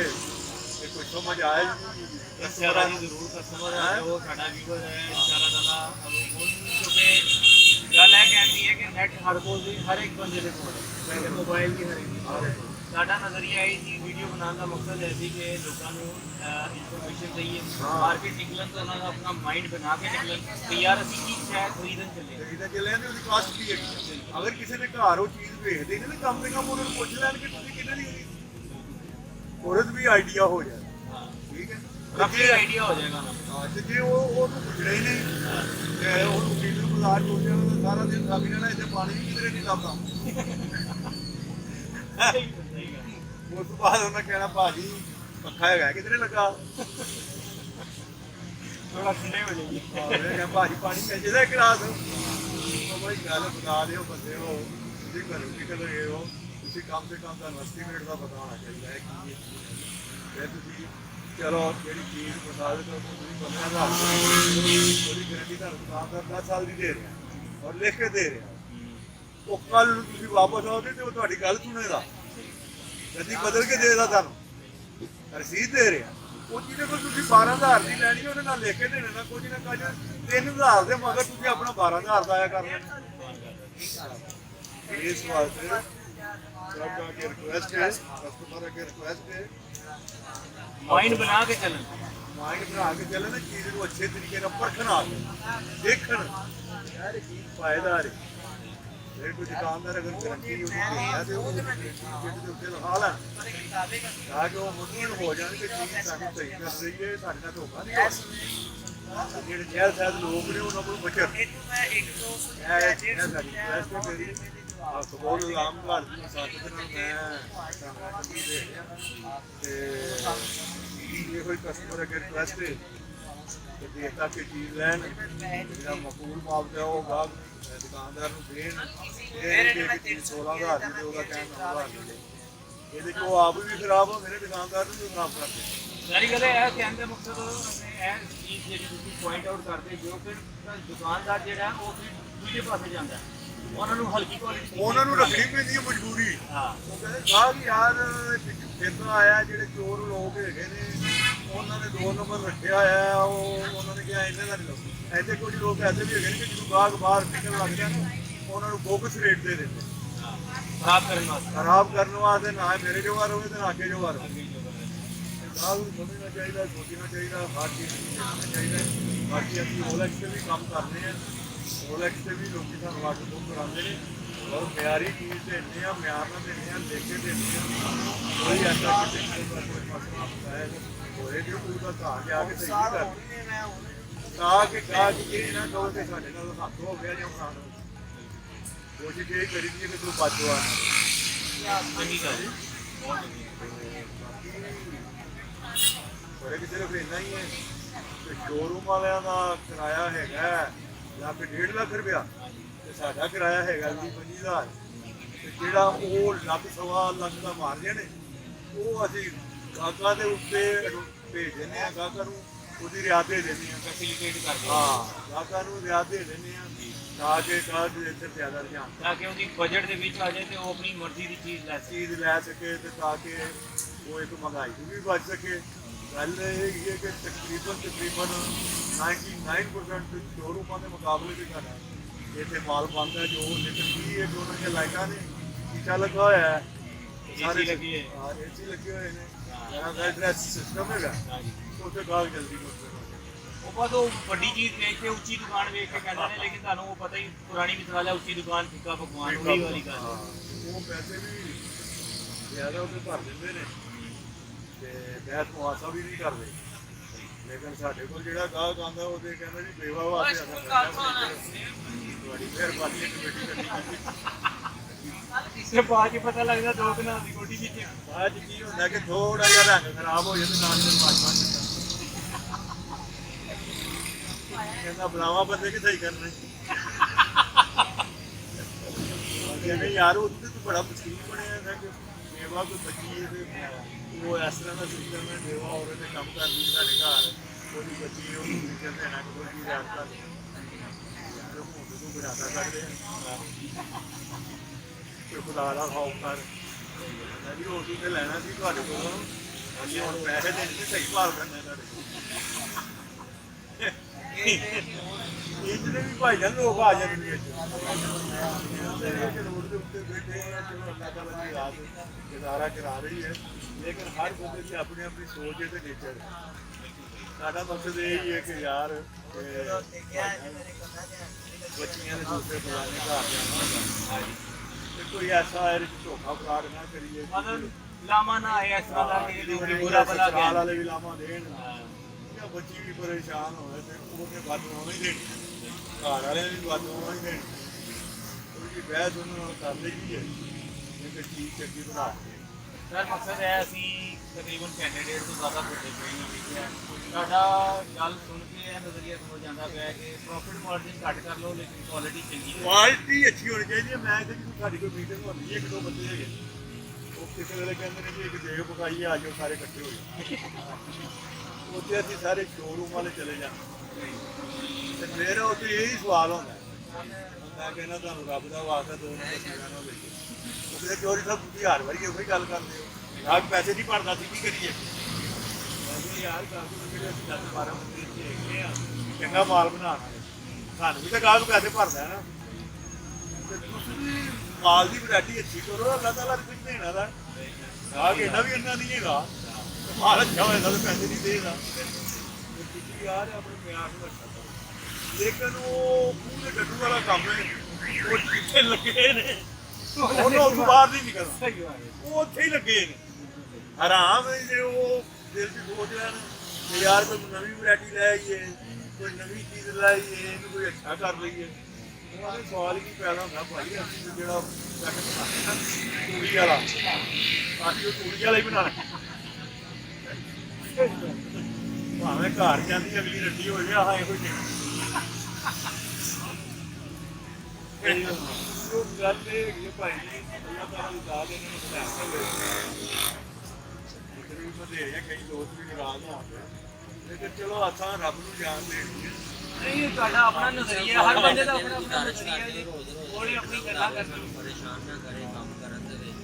ਕੋਈ ਸਮਝ ਆਇਆ ਜੀ इंशाल्लाह जी जरूर कस्टमर है जो साडा व्यूअर है इंशाल्लाह ताला अब उन चुके गल है कहती है कि नेट हर कोल दी हर एक बंदे दे कोल है, मोबाइल की हर एक साडा नजरिया है जी वीडियो बनाने का मकसद है कि लोगों को इंफॉर्मेशन चाहिए, मार्केट निकलन तो उन्होंने अपना माइंड बना के निकलन कि यार ਅਸੀਂ ਕੀ ਸ਼ਾਇਦ ਖਰੀਦਣ ਚੱਲੇ ਇਹਦਾ ਚੱਲਿਆ ਨੇ ਉਹਦੀ ਕਾਸਟ ਕੀ ਹੈਗੀ। ਅਗਰ ਕਿਸੇ ਨੇ ਘਰ ਉਹ ਚੀਜ਼ ਵੇਚਦੇ ਨੇ ਤਾਂ ਕਮ ਸੇ ਕਮ ਉਹਨਾਂ ਨੂੰ ਪੁੱਛ ਲੈਣ ਕਿ ਤੁਸੀਂ ਕਿੰਨੇ ਦੀ ਹੋਣੀ, ਉਹਦੇ ਵੀ ਆਈਡੀਆ ਹੋ ਜਾਏ। ਠੀਕ ਹੈ, काफी आइडिया हो जाएगा ना। ਹਾਂ ਤੇ ਜੇ ਉਹਨੂੰ ਪੁੱਛਣਾ ਹੀ ਨਹੀਂ ਤੇ ਉਹਨੂੰ ਡੀਲਰ ਬਾਜ਼ਾਰ ਹੋ ਜਾਣਾ ਤਾਂ ਸਾਰਾ ਦਿਨ ਖਾਬੀ ਰਹਿਣਾ, ਇੱਥੇ ਪਾਣੀ ਵੀ ਕਿਧਰੇ ਨਹੀਂ ਲੱਭਦਾ। ਉਸ ਤੋਂ ਬਾਅਦ ਉਹਨਾਂ ਕਹਿਣਾ ਭਾਜੀ ਪੱਖਾ ਹੈਗਾ ਕਿਧਰੇ ਲੱਗਾ, थोड़ा ठंडे हो जाएगी। ਮੈਂ ਕਿਹਾ ਭਾਜੀ ਪਾਣੀ ਮਿਲ ਜਾਂਦਾ ਇੱਕ ਰਾਤ। ਉਹ ਬਈ ਗੱਲ ਬਤਾ ਦਿਓ ਬੰਦੇ ਹੋ, ਤੁਸੀਂ ਘਰੋਂ ਨਿਕਲ ਗਏ ਹੋ, ਤੁਸੀਂ ਕਮ ਸੇ ਕਮ ਤੁਹਾਨੂੰ ਐਸਟੀਮੇਟ ਦਾ ਪਤਾ ਹੋਣਾ ਚਾਹੀਦਾ ਹੈ ਕਿ ਫਿਰ ਤੁਸੀਂ ਚਲੋ ਜਿਹੜੀ ਚੀਜ਼ ਬਤਾ ਦਿਓ ਤੁਸੀਂ 15,000 ਉਹਦੀ ਗਰੰਟੀ ਤੁਹਾਨੂੰ ਦੁਕਾਨਦਾਰ 10 ਸਾਲ ਦੀ ਦੇ ਰਿਹਾ ਔਰ ਲਿਖ ਕੇ ਦੇ ਰਿਹਾ। ਉਹ ਕੱਲ ਨੂੰ ਤੁਸੀਂ ਵਾਪਸ ਆਓਗੇ ਤੇ ਉਹ ਤੁਹਾਡੀ ਗੱਲ ਸੁਣੇਗਾ, ਗੱਡੀ ਬਦਲ ਕੇ ਦੇਗਾ, ਤੁਹਾਨੂੰ ਰਸੀਦ ਦੇ ਰਿਹਾ। ਉਹ ਜਿਹਦੇ ਕੋਲ ਤੁਸੀਂ 12,000 ਦੀ ਲੈਣੀ ਉਹਦੇ ਨਾਲ ਲਿਖ ਕੇ ਦੇਣੇ ਨਾ ਕੁਝ ਨਾ ਕੁਝ 3,000 ਦੇ ਮਗਰ ਤੁਸੀਂ ਆਪਣਾ 12,000 ਦਾ ਆਇਆ ਕਰ ਲੈਣਾ। ਇਸ ਵਾਸਤੇ सबका के रिक्वेस्ट है, कस्टमर के रिक्वेस्ट है माइंड बना के चलन, माइंड बना के चले ना, चीज़ को अच्छे तरीके ਨਾਲ ਪਰਖਣਾ ਦੇਖਣ ਯਾਰ ਕੀ ਫਾਇਦਾ ਹੈ। फिर कोई दुकानदार अगर गारंटी है तो वो चिट के उत्ते लिखा लेना ताकि वो मुतमईन हो जाए कि चीज़ सानू सही कर रही है, साडे नाल धोखा नहीं हो रहा। ਜਿਹੜੇ ਸ਼ਹਿਰ ਸ਼ਾਇਦ ਲੋਕ ਨੇ ਉਹਨਾਂ ਕੋਲ ਬਚਤ ਇਹ ਸਾਡੀ ਰਿਕੁਐਸਟ ਹੈ ਮੇਰੀ ਕਬੂਲ ਆਮ ਘਰ ਦੀ ਸਾਥ ਦੇ ਨਾਲ ਮੈਂ ਕੰਪਨੀ ਦੇ ਰਿਹਾ ਤੇ ਇਹ ਕੋਈ ਕਸਟਮਰ ਅਗਰ ਰਿਕੁਐਸਟ ਹੈ ਕਿ ਦੇਖਦਾ ਕਿ ਚੀਜ਼ ਲੈਣ ਜਿਹੜਾ ਮਕਬੂਲ ਮੁਆਵਜ਼ਾ ਹੋਗਾ ਦੁਕਾਨਦਾਰ ਨੂੰ ਦੇਣ ਇਹ ਕਿ 16000 ਦੀ ਤੇ ਉਹਦਾ ਕਹਿਣ 9000 ਦੀ ਇਹਦੇ ਚ ਉਹ ਆਪ ਵੀ ਖਰਾਬ ਹੋ ਮੇਰੇ ਦੁਕਾਨਦਾਰ ਨੂੰ ਵੀ ਖਰਾਬ ਕਰਦੇ ਸਾਰੀ ਗੱਲ ਇਹ ਕਹਿਣ ਦਾ ਮਕਸਦ ਇਹ ਚੀਜ਼ ਜਿਹੜੀ ਤੁਸੀਂ ਪੁਆਇੰਟ ਆਊਟ ਕਰਦੇ ਜੋ ਫਿਰ ਦੁਕਾਨਦਾਰ ਜਿਹੜਾ ਉਹ ਫਿਰ ਦੂਜੇ ਪਾਸੇ ਜਾਂਦਾ ਉਹਨਾਂ ਨੂੰ ਹਲਕੀ ਕੁਆਲਿਟੀ ਉਹਨਾਂ ਨੂੰ ਰੱਖਣੀ ਪੈਂਦੀ ਹੈ ਮਜਬੂਰੀ ਹਾਂ ਉਹ ਕਹਿੰਦੇ ਸਾਹਿਬ ਯਾਰ ਇੱਥੋਂ ਆਇਆ ਜਿਹੜੇ ਚੋਰ ਲੋਕ ਹੈਗੇ ਨੇ ਉਹਨਾਂ ਨੇ 2 ਨੰਬਰ ਰੱਖਿਆ ਹੋਇਆ ਉਹ ਉਹਨਾਂ ਨੇ ਕਿਹਾ ਇਹਨਾਂ ਦਾ ਨਹੀਂ ਲਓ ਐਸੇ ਕੁਝ ਲੋਕ ਐਸੇ ਵੀ ਹੈਗੇ ਨੇ ਕਿ ਜਦੋਂ ਗਾਹਕ ਬਾਹਰ ਨਿਕਲਣ ਲੱਗ ਜਾਣ ਉਹਨਾਂ ਨੂੰ ਬੋਕਸ ਰੇਟ ਦੇ ਦਿੰਦੇ ਖਰਾਬ ਕਰਨ ਵਾਸਤੇ ਖਰਾਬ ਕਰਨ ਵਾਸਤੇ ਨਾ ਮੇਰੇ ਜਵਾਰ ਹੋਵੇ ਤੇ ਨਾ ਅੱਗੇ ਜਵਾਰ ਹੋਵੇ ਗਾਹਕ ਨੂੰ ਸਮਝਣਾ ਚਾਹੀਦਾ ਸੋਚਣਾ ਚਾਹੀਦਾ ਹਰ ਚੀਜ਼ ਨੂੰ ਦੇਖਣਾ ਚਾਹੀਦਾ ਬਾਕੀ ਅਸੀਂ OLX ਤੇ ਵੀ ਕੰਮ ਕਰਦੇ ਹਾਂ OLX ਤੇ ਵੀ ਲੋਕੀ ਸਾਨੂੰ ਵਾਟ ਬੁੱਕ ਕਰਾਉਂਦੇ ਨੇ ਔਰ ਮਿਆਰੀ ਚੀਜ਼ ਦਿੰਦੇ ਆ ਮਿਆਰ ਨਾਲ ਦਿੰਦੇ ਆ ਦੇਖ ਕੇ ਦਿੰਦੇ ਆ ਕੋਈ ਐਸਾ ਕਿਸੇ ਦਾ ਕੋਈ ਮਸਲਾ ਹੁੰਦਾ ਹੈ ਹੋਏ ਜੋ ਕੋਈ ਦਾ ਘਰ ਜਾ ਕੇ ਸਹੀ ਨਹੀਂ ਕਰਦੇ ਤਾਂ ਕਿ ਇਹ ਨਾ ਕਹੋ ਕਿ ਸਾਡੇ ਨਾਲ ਹੱਥ ਹੋ ਗਿਆ ਜਾਂ ਖਾਣ ਕੋਸ਼ਿਸ਼ ਇਹ ਕਰੀਦੀ ਹੈ ਕਿ ਤੂੰ ਬਚਵਾ ਨਾ ਚੰਗੀ ਗੱਲ ਬੜੇ ਕਿ ਸਿਰਫ ਇੰਨਾ ਹੀ ਹੈ ਕਿ ਸ਼ੋਰੂਮ ਵਾਲਿਆਂ ਦਾ ਕਿਰਾਇਆ ਹੈਗਾ ਲੱਖ 1.5 ਲੱਖ ਰੁਪਇਆ ਤੇ ਸਾਡਾ ਕਿਰਾਇਆ ਹੈਗਾ 20-25,000 ਤੇ ਜਿਹੜਾ ਉਹ ਲੱਖ ਸਵਾ ਲੱਖ ਦਾ ਮਾਰਜਨ ਹੈ ਉਹ ਅਸੀਂ ਗਾਹਕਾਂ ਦੇ ਉੱਤੇ ਭੇਜ ਦਿੰਦੇ ਹਾਂ ਗਾਹਕਾਂ ਨੂੰ ਉਹਦੀ ਰਿਆਇਤ ਦੇ ਦਿੰਦੇ ਹਾਂ ਫੈਸਿਲਿਟੇਟ ਕਰਦੇ ਹਾਂ ਗਾਹਕਾਂ ਨੂੰ ਰਿਆਇਤ ਦੇ ਦਿੰਦੇ ਹਾਂ ਤਾਂ ਕਿ ਗਾਹਕ ਇੱਥੇ ਜ਼ਿਆਦਾ ਰੁਝਾਨ ਤਾਂ ਕਿ ਉਹਦੀ ਬਜਟ ਦੇ ਵਿੱਚ ਆ ਜਾਏ ਤੇ ਉਹ ਆਪਣੀ ਮਰਜ਼ੀ ਦੀ ਚੀਜ਼ ਲੈ ਸਕੇ ਚੀਜ਼ ਲੈ ਸਕੇ ਤੇ ਤਾਂ ਕਿ ਉਹ ਇੱਕ ਮਹਿੰਗਾਈ ਤੋਂ ਵੀ ਬਚ ਸਕੇ ਗੱਲ ਇਹ ਹੈਗੀ ਹੈ ਕਿ ਤਕਰੀਬਨ 99% ਸ਼ੋਰੂਮਾਂ ਦੇ ਮੁਕਾਬਲੇ ਵੀ ਘੱਟ ਹੈ ਇੱਥੇ ਮਾਲ ਬਣਦਾ ਜੋ ਲੇਕਿਨ ਕੀ ਹੈ ਜੋ ਉਹਨਾਂ ਦੀਆਂ ਲਾਈਟਾਂ ਨੇ ਸ਼ੀਸ਼ਾ ਲੱਗਾ ਹੋਇਆ ਹੈ AC ਲੱਗੀ ਹੈ। ਹਾਂ AC ਲੱਗੇ ਹੋਏ ਨੇ ਜਿਹੜਾ ਦਾ ਐਡਰੈਸ ਸਿਸਟਮ ਹੈਗਾ ਉੱਥੇ ਗਾਹਕ ਜਲਦੀ ਮੁੱਕਦਾ ਉਹ ਬਸ ਉਹ ਵੱਡੀ ਚੀਜ਼ ਵੇਖ ਕੇ ਉੱਚੀ ਦੁਕਾਨ ਵੇਖ ਕੇ ਕਹਿੰਦੇ ਨੇ ਲੇਕਿਨ ਤੁਹਾਨੂੰ ਉਹ ਪਤਾ ਹੀ ਪੁਰਾਣੀ ਮਿਸਾਲ ਹੈ ਉੱਚੀ ਦੁਕਾਨ ਫਿੱਕਾ ਪਕਵਾਨ ਉਹੀ ਵਾਲੀ ਗੱਲ ਹਾਂ, ਉਹ ਪੈਸੇ ਵੀ ਜ਼ਿਆਦਾ ਉਹਦੇ ਭਰ ਦਿੰਦੇ ਨੇ ਤੇ ਬਹਿਸ ਮੁਆਸਾ ਵੀ ਨਹੀਂ ਕਰਦੇ ਲੇਕਿਨ ਸਾਡੇ ਕੋਲ ਜਿਹੜਾ ਗਾਹਕ ਆਉਂਦਾ ਉਹਦੇ ਕਹਿੰਦਾ ਜੀ ਬੇਵਾ ਵਾਸਤੇ ਤੁਹਾਡੀ ਮਿਹਰਬਾਨੀ ਹੈ ਕਮੇਟੀ ਕਰਨੀ ਤੇ ਬਾਅਦ ਚ ਪਤਾ ਲੱਗਦਾ ਦੋ ਦਿਨਾਂ ਦੀ ਕੋਟੀ ਵਿੱਚ ਬਾਅਦ 'ਚ ਕੀ ਹੁੰਦਾ ਕਿ ਥੋੜਾ ਜਿਹਾ ਰੰਗ ਖਰਾਬ ਹੋ ਜਾਵੇ ਨਾਲ ਦੇ ਮਾਜਮਾ ਕਹਿੰਦਾ ਬੁਲਾਵਾ ਬੰਦੇ ਕਿ ਸਹੀ ਕਰਨੇ ਕਹਿੰਦੇ ਯਾਰ ਉੱਥੇ ਤੂੰ ਬੜਾ ਮੁਸ਼ਕਿਲ ਬਣਿਆ ਹੈ ਕਿ ਬੇਵਾ ਕੋਈ ਬੱਚੀ ਹੈ ਉਹ ਇਸ ਤਰ੍ਹਾਂ ਦਾ ਸਿਸਟਮ ਹੈ ਬੇਵਾ ਔਰਤ ਨੇ ਕੰਮ ਕਰਦੀ ਸਾਡੇ ਘਰ ਉਹਦੀ ਬੱਚੀ ਉਹਨੂੰ ਟੀਚਰ ਦੇਣਾ ਕੋਈ ਚੀਜ਼ ਯਾਦ ਕਰ ਯਾਰ ਹੁਣ ਤੂੰ ਬਰਾਦਾ ਕਰਦੇ ਕੋਈ ਖੁਦਾ ਦਾ ਖੌਫ ਕਰ ਜੀ ਉਹ ਤੂੰ ਲੈਣਾ ਸੀ ਤੁਹਾਡੇ ਕੋਲ ਅਸੀਂ ਹੁਣ ਪੈਸੇ ਦੇਣ ਤੇ ਸਹੀ ਭਾਅ ਕਰਨਾ ਤੁਹਾਡੇ ਇਹਦੇ ਵੀ ਭਾਈ ਜਾਨ ਲੋਕ ਆ ਜਾਂਦੇ ਨੇ ਰੋਡ ਦੇ ਉੱਤੇ ਬੈਠੇ ਆ ਚਲੋ ਅੱਲਾਹ ਤਾਲਾ ਦੀ ਰਾਤ ਗੁਜ਼ਾਰਾ ਕਰਾ ਰਹੀ ਹੈ ਲੇਕਿਨ ਹਰ ਬੰਦੇ ਦੀ ਆਪਣੀ ਆਪਣੀ ਸੋਚ ਹੈ ਤੇ ਨੇਚਰ ਸਾਡਾ ਮਕਸਦ ਇਹ ਹੀ ਹੈ ਕਿ ਯਾਰ ਬੱਚੀਆਂ ਦੇ ਦੂਸਰੇ ਪੁਰਾਣੇ ਘਰ ਜਾਣਾ ਤੇ ਕੋਈ ਐਸਾ ਹੈ ਕਿ ਧੋਖਾ ਫਰਾਡ ਨਾ ਕਰੀਏ ਮਤਲਬ ਲਾਮਾ ਨਾ ਆਏ ਇਸ ਤਰ੍ਹਾਂ ਦਾ ਕਿ ਲੋਕੀ ਬੁਰਾ ਭਲਾ ਸਸਰਾਲ ਵਾਲੇ ਵੀ ਲਾਮਾ ਦੇਣ ਜਾਂ ਬੱਚੀ ਵੀ ਪਰੇਸ਼ਾਨ ਹੋਵੇ ਤੇ ਉਹਨੇ ਬਦਨਾਮੀ ਹੀ ਦੇਣੀ ਘਰ ਵਾਲਿਆਂ ਨੇ ਵੀ ਬਦਨਾਮੀ ਹੀ ਦੇਣੀ ਉਹਦੀ ਬਹਿਸ ਉਹਨਾਂ ਨਾਲ ਕਰ ਲਈ ਹੈ ਕਿ ਚੀਜ਼ ਚੰਗੀ ਬਣਾ ਕੇ ਸਰ ਮਕਸਦ ਹੈ ਅਸੀਂ ਤਕਰੀਬਨ ਕੈਂਡੀਡੇਟ ਤੋਂ ਜ਼ਿਆਦਾ ਵੱਡੇ ਕੋਈ ਨਹੀਂ ਲਿਖਿਆ ਸਾਡਾ ਗੱਲ ਸੁਣ ਕੇ ਇਹ ਨਜ਼ਰੀਆ ਸਮਝ ਜਾਂਦਾ ਪਿਆ ਕਿ ਪ੍ਰੋਫਿਟ ਮਾਰਜਨ ਘੱਟ ਕਰ ਲਓ ਲੇਕਿਨ ਕੁਆਲਿਟੀ ਚੰਗੀ ਹੋਵੇ ਕੁਆਲਿਟੀ ਅੱਛੀ ਹੋਣੀ ਚਾਹੀਦੀ ਹੈ ਮੈਂ ਤੇ ਜਦੋਂ ਸਾਡੀ ਕੋਈ ਮੀਟਿੰਗ ਹੁੰਦੀ ਹੈ ਇੱਕ ਦੋ ਬੰਦੇ ਹੈਗੇ ਉਹ ਕਿਸੇ ਵੇਲੇ ਕਹਿੰਦੇ ਨੇ ਕਿ ਇੱਕ ਦੇਗ ਪਕਾਈਏ ਆ ਜਾਓ ਸਾਰੇ ਇਕੱਠੇ ਹੋ ਜਾਓ ਉੱਥੇ ਅਸੀਂ ਸਾਰੇ ਸ਼ੋਰੂਮ ਵਾਲੇ ਚਲੇ ਜਾਂਦੇ ਤੇ ਮੇਰਾ ਉੱਥੇ ਇਹੀ ਸਵਾਲ ਹੁੰਦਾ ਮੈਂ ਕਹਿੰਦਾ ਤੁਹਾਨੂੰ ਰੱਬ ਦਾ ਵਾਸਤਾ ਦੋ ਨੰਬਰ ਸੀਰਾਂ ਨਾਲ ਵੇਚੋ ਉਹ ਕਹਿੰਦੇ ਚੋਰੀ ਸਾਹਿਬ ਤੁਸੀਂ ਹਰ ਵਾਰੀ ਉਹੀ ਗੱਲ ਕਰਦੇ ਹੋ ਗਾਹਕ ਪੈਸੇ ਨਹੀਂ ਭਰਦਾ ਸੀ ਕੀ ਕਰੀਏ ਮੈਂ ਕਿਹਾ ਯਾਰ ਗਾਹਕ ਨੂੰ ਜਿਹੜੇ ਅਸੀਂ 10-12 ਬੰਦੇ ਇੱਥੇ ਹੈਗੇ ਆ ਚੰਗਾ ਮਾਲ ਬਣਾਉਣ ਵਾਲੇ ਸਾਨੂੰ ਵੀ ਤਾਂ ਗਾਹਕ ਪੈਸੇ ਭਰਦਾ ਹੈ ਨਾ ਤੇ ਤੁਸੀਂ ਮਾਲ ਦੀ ਵੈਰਾਈਟੀ ਅੱਛੀ ਕਰੋ ਅੱਲਾਹ ਤਾਲਾ ਨੇ ਕੁਝ ਦੇਣਾ ਦਾ ਗਾਹਕ ਇਹਨਾਂ ਵੀ ਇੰਨਾ ਨਹੀਂ ਹੈਗਾ ਮਾਲ ਅੱਛਾ ਹੋਇਆ ਤਾਂ ਪੈਸੇ ਨਹੀਂ ਦੇਗਾ ਤੁਸੀਂ ਯਾਰ ਆਪਣੇ ਮਿਆਰ ਨੂੰ ਅੱਛਾ ਕਰੋ ਲੇਕਿਨ ਉਹ ਪੂਰੇ ਡੱਡੂ ਵਾਲਾ ਕੰਮ ਹੈ ਉਹ ਜਿੱਥੇ ਲੱਗੇ ਨੇ ਉਹਨੂੰ ਉਸ ਤੋਂ ਬਾਹਰ ਨਹੀਂ ਨਿਕਲਦਾ, ਉਹ ਉੱਥੇ ਹੀ ਲੱਗੇ ਨੇ। ਆਰਾਮ ਜੇ ਉਹ ਦਿਲ 'ਚ ਸੋਚ ਲੈਣ ਕਿ ਯਾਰ ਕੋਈ ਨਵੀਂ ਵੈਰਾਈਟੀ ਲੈ ਆਈਏ, ਕੋਈ ਨਵੀਂ ਚੀਜ਼ ਲੈ ਆਈਏ, ਇਹਨੂੰ ਕੋਈ ਅੱਛਾ ਕਰ ਲਈਏ। ਉਹਨਾਂ ਦੇ ਸਵਾਲ ਹੀ ਪੈਦਾ ਹੁੰਦਾ ਭਾਈ ਅਸੀਂ ਤਾਂ ਜਿਹੜਾ ਪੈਕਟ ਬਣਾਉਂਦੇ ਨਾ ਤੂੜੀ ਵਾਲਾ, ਅਸੀਂ ਉਹ ਤੂੜੀ ਵਾਲਾ ਹੀ ਬਣਾਉਣਾ। ਭਾਵੇਂ ਘਰ ਜਾਂਦੀ ਅਗਲੀ ਰੱਡੀ ਹੋ ਜਾਵੇ ਆਹ ਇਹੋ ਜਿਹੀ ਉਹ ਗੱਲ ਇਹ ਹੈਗੀ ਹੈ ਭਾਈ ਜੀ, ਅੱਲਾਹ ਤਾਲਾ ਦੀ ਦਾਤ ਇਹਨਾਂ ਨੂੰ ਬਣਾ ਕੇ ਹੋਏ ਤਕਰੀਬ ਵਧੇਰੇ ਕਈ ਦੋਸਤ ਵੀ ਨਾਰਾਜ਼ ਹੋ ਗਏ, ਲੇਕਿਨ ਚਲੋ ਅਸਾਂ ਰੱਬ ਨੂੰ ਜਾਣ ਦੇਣੀ ਹੈ। नहीं ਤੁਹਾਡਾ ਆਪਣਾ ਨਜ਼ਰੀਆ, ਹਰ ਬੰਦੇ ਦਾ ਆਪਣਾ ਆਪਣਾ ਨਜ਼ਰੀਆ ਜੀ, ਕੋਈ ਆਪਣੀ ਗੱਲਾਂ ਕਰਨੀ। ਪਰੇਸ਼ਾਨ ਨਾ ਕਰੇ ਕੰਮ ਕਰਨ ਦੇ ਵਿੱਚ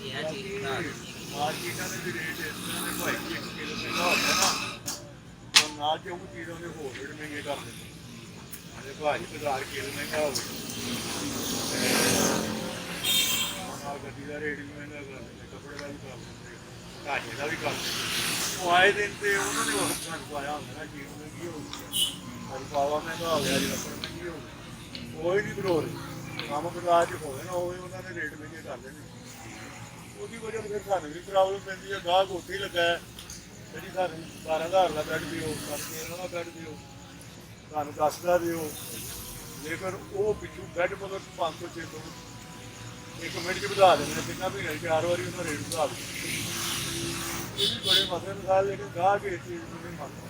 ਇਹ ਚੀਜ਼ ਬਣਾ ਦਿੱਤੀ। ਮਾਰਕੀਟਾਂ ਦੇ ਵੀ ਰੇਟ ਇਸ ਤਰ੍ਹਾਂ ਦੇ ਭਾਈ ਜੀ 1 ਕਿਲੋ ਮਹਿੰਗਾ ਹੁੰਦਾ ਨਾ, ਤਾਂ ਨਾਲ ਜੋ ਕੋਈ ਚੀਜ਼ ਉਹਦੇ ਹੋਰ ਰੇਟ ਮਹਿੰਗੇ ਕਰ ਦਿੰਦੇ। ਅਰੇ ਭਾਜੀ ਬਾਜ਼ਾਰ ਕਿਲੋ ਮਹਿੰਗਾ ਹੋਵੇ ਨਾਲ ਗੱਡੀ ਦਾ ਰੇਟ ਵੀ ਮਹਿੰਗਾ ਕਰ ਦਿੰਦੇ, ਕੱਪੜੇ ਦਾ ਵੀ ਕਰ ਦਿੰਦੇ, ਢਾਂਚੇ ਦਾ ਵੀ ਕਰ ਦਿੰਦੇ। ਉਹ ਆਏ ਦਿਨ ਤੇ ਉਹਨਾਂ ਨੇ ਹੋਰ ਸਾਨੂੰ ਪਾਇਆ ਹੁੰਦਾ ਨਾ ਚੀਜ਼ ਮਹਿੰਗੀ ਹੋ ਗਈ, ਅੱਜ ਪਾਵਾ ਮਹਿੰਗਾ ਹੋ ਗਿਆ, ਅੱਜ ਲੱਕੜ ਮਹਿੰਗੀ ਹੋ ਗਈ, ਉਹ ਹੀ ਨਹੀਂ ਬਰੋ ਰਹੇ। ਕੰਮ ਬਾਜ਼ਾਰ 'ਚ ਹੋਵੇ ਨਾ ਹੋਵੇ ਉਹਨਾਂ ਨੇ ਰੇਟ ਮਹਿੰਗੇ ਕਰ ਦੇਣੇ। ਉਹਦੀ ਵਜ੍ਹਾ ਤੋਂ ਫਿਰ ਸਾਨੂੰ ਵੀ ਪ੍ਰੋਬਲਮ ਪੈਂਦੀ ਹੈ। ਗਾਹਕ ਉੱਥੇ ਹੀ ਲੱਗਾ ਹੈ, ਜਿਹੜੀ ਸਾਨੂੰ 12,000 ਦਾ ਬੈੱਡ ਦਿਓ, ਸਾਨੂੰ 13 ਦਾ ਬੈੱਡ ਦਿਓ, ਸਾਨੂੰ 10 ਦਾ ਦਿਓ, ਲੇਕਿਨ ਉਹ ਪਿੱਛੋਂ ਬੈੱਡ ਮਗਰ 500 600 ਇੱਕ ਮਿੰਟ 'ਚ ਵਧਾ ਦਿੰਦੇ ਨੇ। ਕਿੰਨਾ ਮਹੀਨੇ 4 ਵਾਰੀ ਉਹਨਾਂ ਰੇਟ ਵਧਾ ਦਿੰਦੇ। ਇਹ ਵੀ ਬੜੇ ਮਸਲੇ ਮਸਾਲ, ਲੇਕਿਨ ਗਾਹਕ ਇਸ ਚੀਜ਼ ਨੂੰ ਨਹੀਂ ਮੰਨਦਾ।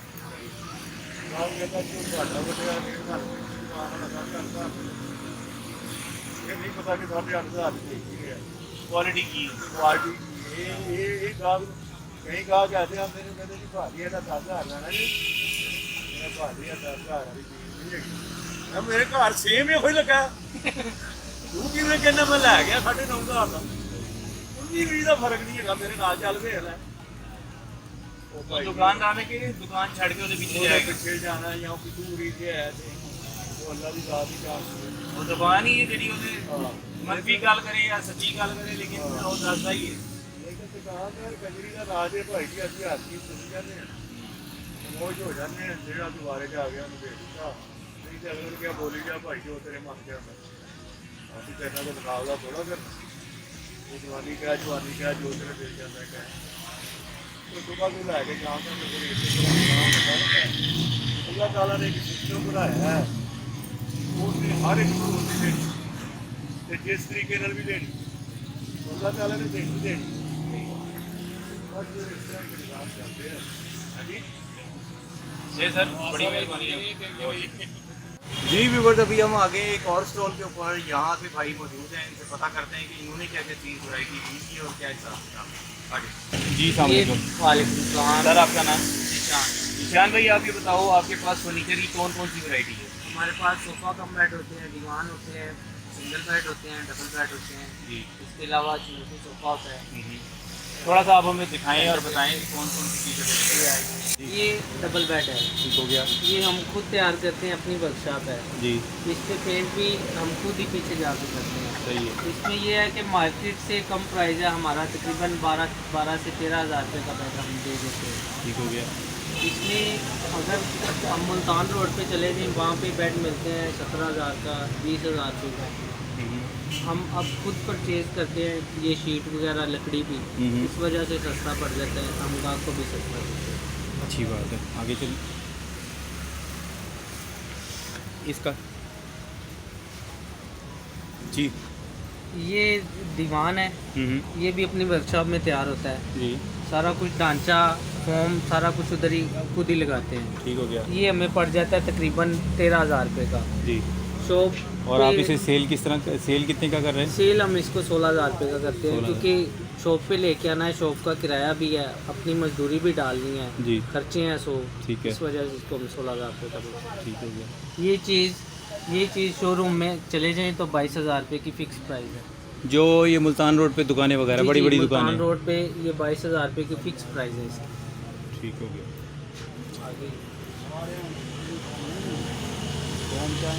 ਗਾਹਕ ਕਹਿੰਦਾ ਕਿ ਉਹ ਤੁਹਾਡਾ ਵੱਡਿਆ ਰੇਟ ਸਾਨੂੰ ਦੁਕਾਨ ਵਾਲਾ ਕੰਮ ਕਰਦਾ, ਇਹ ਨਹੀਂ ਪਤਾ ਕਿ 8,500 ਦੀ ਕੀ ਹੈ ਕੁਆਲਿਟੀ ਕੀ ਇਹ ਗਾਹਕ ਕਈ ਗਾਹਕ ਐਸੇ ਆਉਂਦੇ ਨੇ ਕਹਿੰਦੇ ਜੀ ਭਾਜੀ ਇਹਦਾ 10,000 ਲੈਣਾ ਜੀ, ਮੇਰਾ ਭਾਜੀ ਇਹ 10,000 ਵਾਲੀ ਚੀਜ਼ ਨਹੀਂ ਹੈਗੀ। ਮੇਰੇ ਘਰ ਸੇਮ ਇਹੋ ਹੀ ਲੱਗਾ, ਤੂੰ ਕਿਵੇਂ ਕਹਿੰਦਾ ਮੈਂ ਲੈ ਗਿਆ 9,500 ਦਾ, 19-20 ਦਾ ਫਰਕ ਨਹੀਂ ਹੈਗਾ। ਮੇਰੇ ਨਾਲ ਚੱਲ ਵੇਖ ਲੈ, ਉਹ ਭਾਈ ਦੁਕਾਨਦਾਰ ਨੇ ਕਿ ਦੁਕਾਨ ਛੱਡ ਕੇ ਉਹਦੇ ਪਿੱਛੇ ਉਹਦੇ ਪਿੱਛੇ ਜਾਣਾ ਜਾਂ ਕੋਈ ਦੂਰੀ ਤੇ ਹੈ ਤੇ ਉਹ ਅੱਲਾ ਦੀ ਦਾਤ ਹੀ ਚਾਹਤੀ ਹੈ। ਉਹ ਦੁਕਾਨ ਹੀ ਹੈ ਜਿਹੜੀ ਉਹਦੇ ਹਾਂ ਮੰਨਵੀ ਗੱਲ ਕਰੇ ਜਾਂ ਸੱਚੀ ਗੱਲ ਕਰੇ, ਲੇਕਿਨ ਉਹ ਦੱਸਦਾ ਹੀ ਹੈ। ਲੇਕਿਨ ਦੁਕਾਨਦਾਰ ਕਜਰੀ ਦਾ ਰਾਜ ਹੈ ਭਾਈ ਜੀ, ਅਸੀਂ ਹੱਥ ਹੀ ਸੁਣ ਜਾਂਦੇ ਹਾਂ, ਮੋਜ ਹੋ ਜਾਂਦੇ ਹਾਂ। ਜਿਹੜਾ ਦੁਬਾਰੇ 'ਚ ਆ ਗਿਆ ਉਹਨੂੰ ਦੇ ਦਿੱਤਾ, ਨਹੀਂ ਤੇ ਅਗਲੇ ਨੂੰ ਕਿਹਾ ਬੋਲੀ ਜਾ ਭਾਈ ਜੋ ਤੇਰੇ ਮਨ 'ਚ ਆਉਂਦਾ। ਅਸੀਂ ਤੇਰੇ ਨਾਲ ਮੁਕਾਬਲਾ ਥੋੜ੍ਹਾ ਕਰਨਾ, ਉਹ ਜਵਾਨੀ ਕਿਹਾ ਜੋ ਤੇਰੇ ਦਿਲ ਜਾਂਦਾ ਕਹਿ ਉਹ ਸੁਬਾ ਤੋਂ ਲੈ ਕੇ ਸ਼ਾਮ ਤੱਕ ਮੇਰੇ ਅੱਲਾਹ ਤਾਲਾ ਨੇ ਇੱਕ ਸਿਸਟਮ ਬਣਾਇਆ ਹੈ, ਉਹਨੇ ਹਰ ਇੱਕ ਨੂੰ ਉਹਦੀ ਦੇਣੀ ਤੇ ਜਿਸ ਤਰੀਕੇ ਨਾਲ ਵੀ ਦੇਣੀ ਅੱਲਾਹ ਤਾਲਾ ਨੇ ਦੇਣੀ। और जो इस तरह के निजाम चलते हैं, हाँ जी जी सर, बड़ी मेहरबानी है। जी व्यूअर्स, अभी हम आगे एक और स्टॉल के ऊपर यहाँ से भाई मौजूद हैं, इनसे पता करते हैं कि इन्होंने क्या क्या चीज़ वैरायटी दी थी और क्या हिसाब किताब। आगे जी सलाम। वालेकुम सलाम। सर आपका नाम? निशान। निशान भाई, आप ये बताओ आपके पास फर्नीचर की कौन कौन सी वैरायटी है? हमारे पास सोफ़ा कम बेड होते हैं, दीवान होते हैं, सिंगल बेड होते हैं, डबल बेड होते हैं। जी। इसके अलावा चूसी सोफ़ा होता है। थोड़ा सा आप हमें दिखाएं और बताएं कि कौन कौन सी चीज़ें। ये डबल बेड है, ठीक हो गया ये हम खुद तैयार करते हैं, अपनी वर्कशॉप है। जी, इस पे पेंट भी हम खुद ही पीछे जाकर करते हैं। सही है। इसमें ये है कि मार्केट से कम प्राइस है हमारा, तकरीबन 12 से 13,000 रुपये का बेड हम दे देते हैं। ठीक हो गया। इसमें अगर हम मुल्तान रोड पे चले जाएँ, वहाँ पे बेड मिलते हैं 17,000 का, 20,000 रुपये का। हम अब खुद परचेज़ करते हैं ये शीट वगैरह, लकड़ी भी, इस वजह से सस्ता पड़ जाता है, हम गाहक को भी सस्ता देते हैं। अच्छी बात है। आगे चलिए। इसका जी ये दीवान है, ये भी अपनी वर्कशॉप में तैयार होता है। जी, सारा कुछ ढांचा, फॉर्म, सारा कुछ उधर ही खुद ही लगाते हैं। ठीक हो गया। ये हमें पड़ जाता है तकरीबन 13,000 रुपये का। जी, शॉप और आप इसे सेल किस तरह, सेल कितने का कर रहे हैं? सेल हम इसको 16,000 रुपये का करते हैं, 16,000। क्योंकि शॉप पे लेके आना है, शॉप का किराया भी है, अपनी मजदूरी भी डालनी है, जी, खर्चे हैं 100, ठीक है। इस वजह से इसको हम 16,000 रुपये का देते हैं। ठीक हो गया। ये चीज़ शोरूम में चले जाएं तो 22,000 रुपये की फ़िक्स प्राइस है। जो ये मुल्तान रोड पे दुकानें वगैरह जी, बड़ी जी, बड़ी मुल्तान दुकानें, रोड पे ये 22,000 रुपये की फ़िक्स प्राइस है इसकी। ठीक हो गया। आगे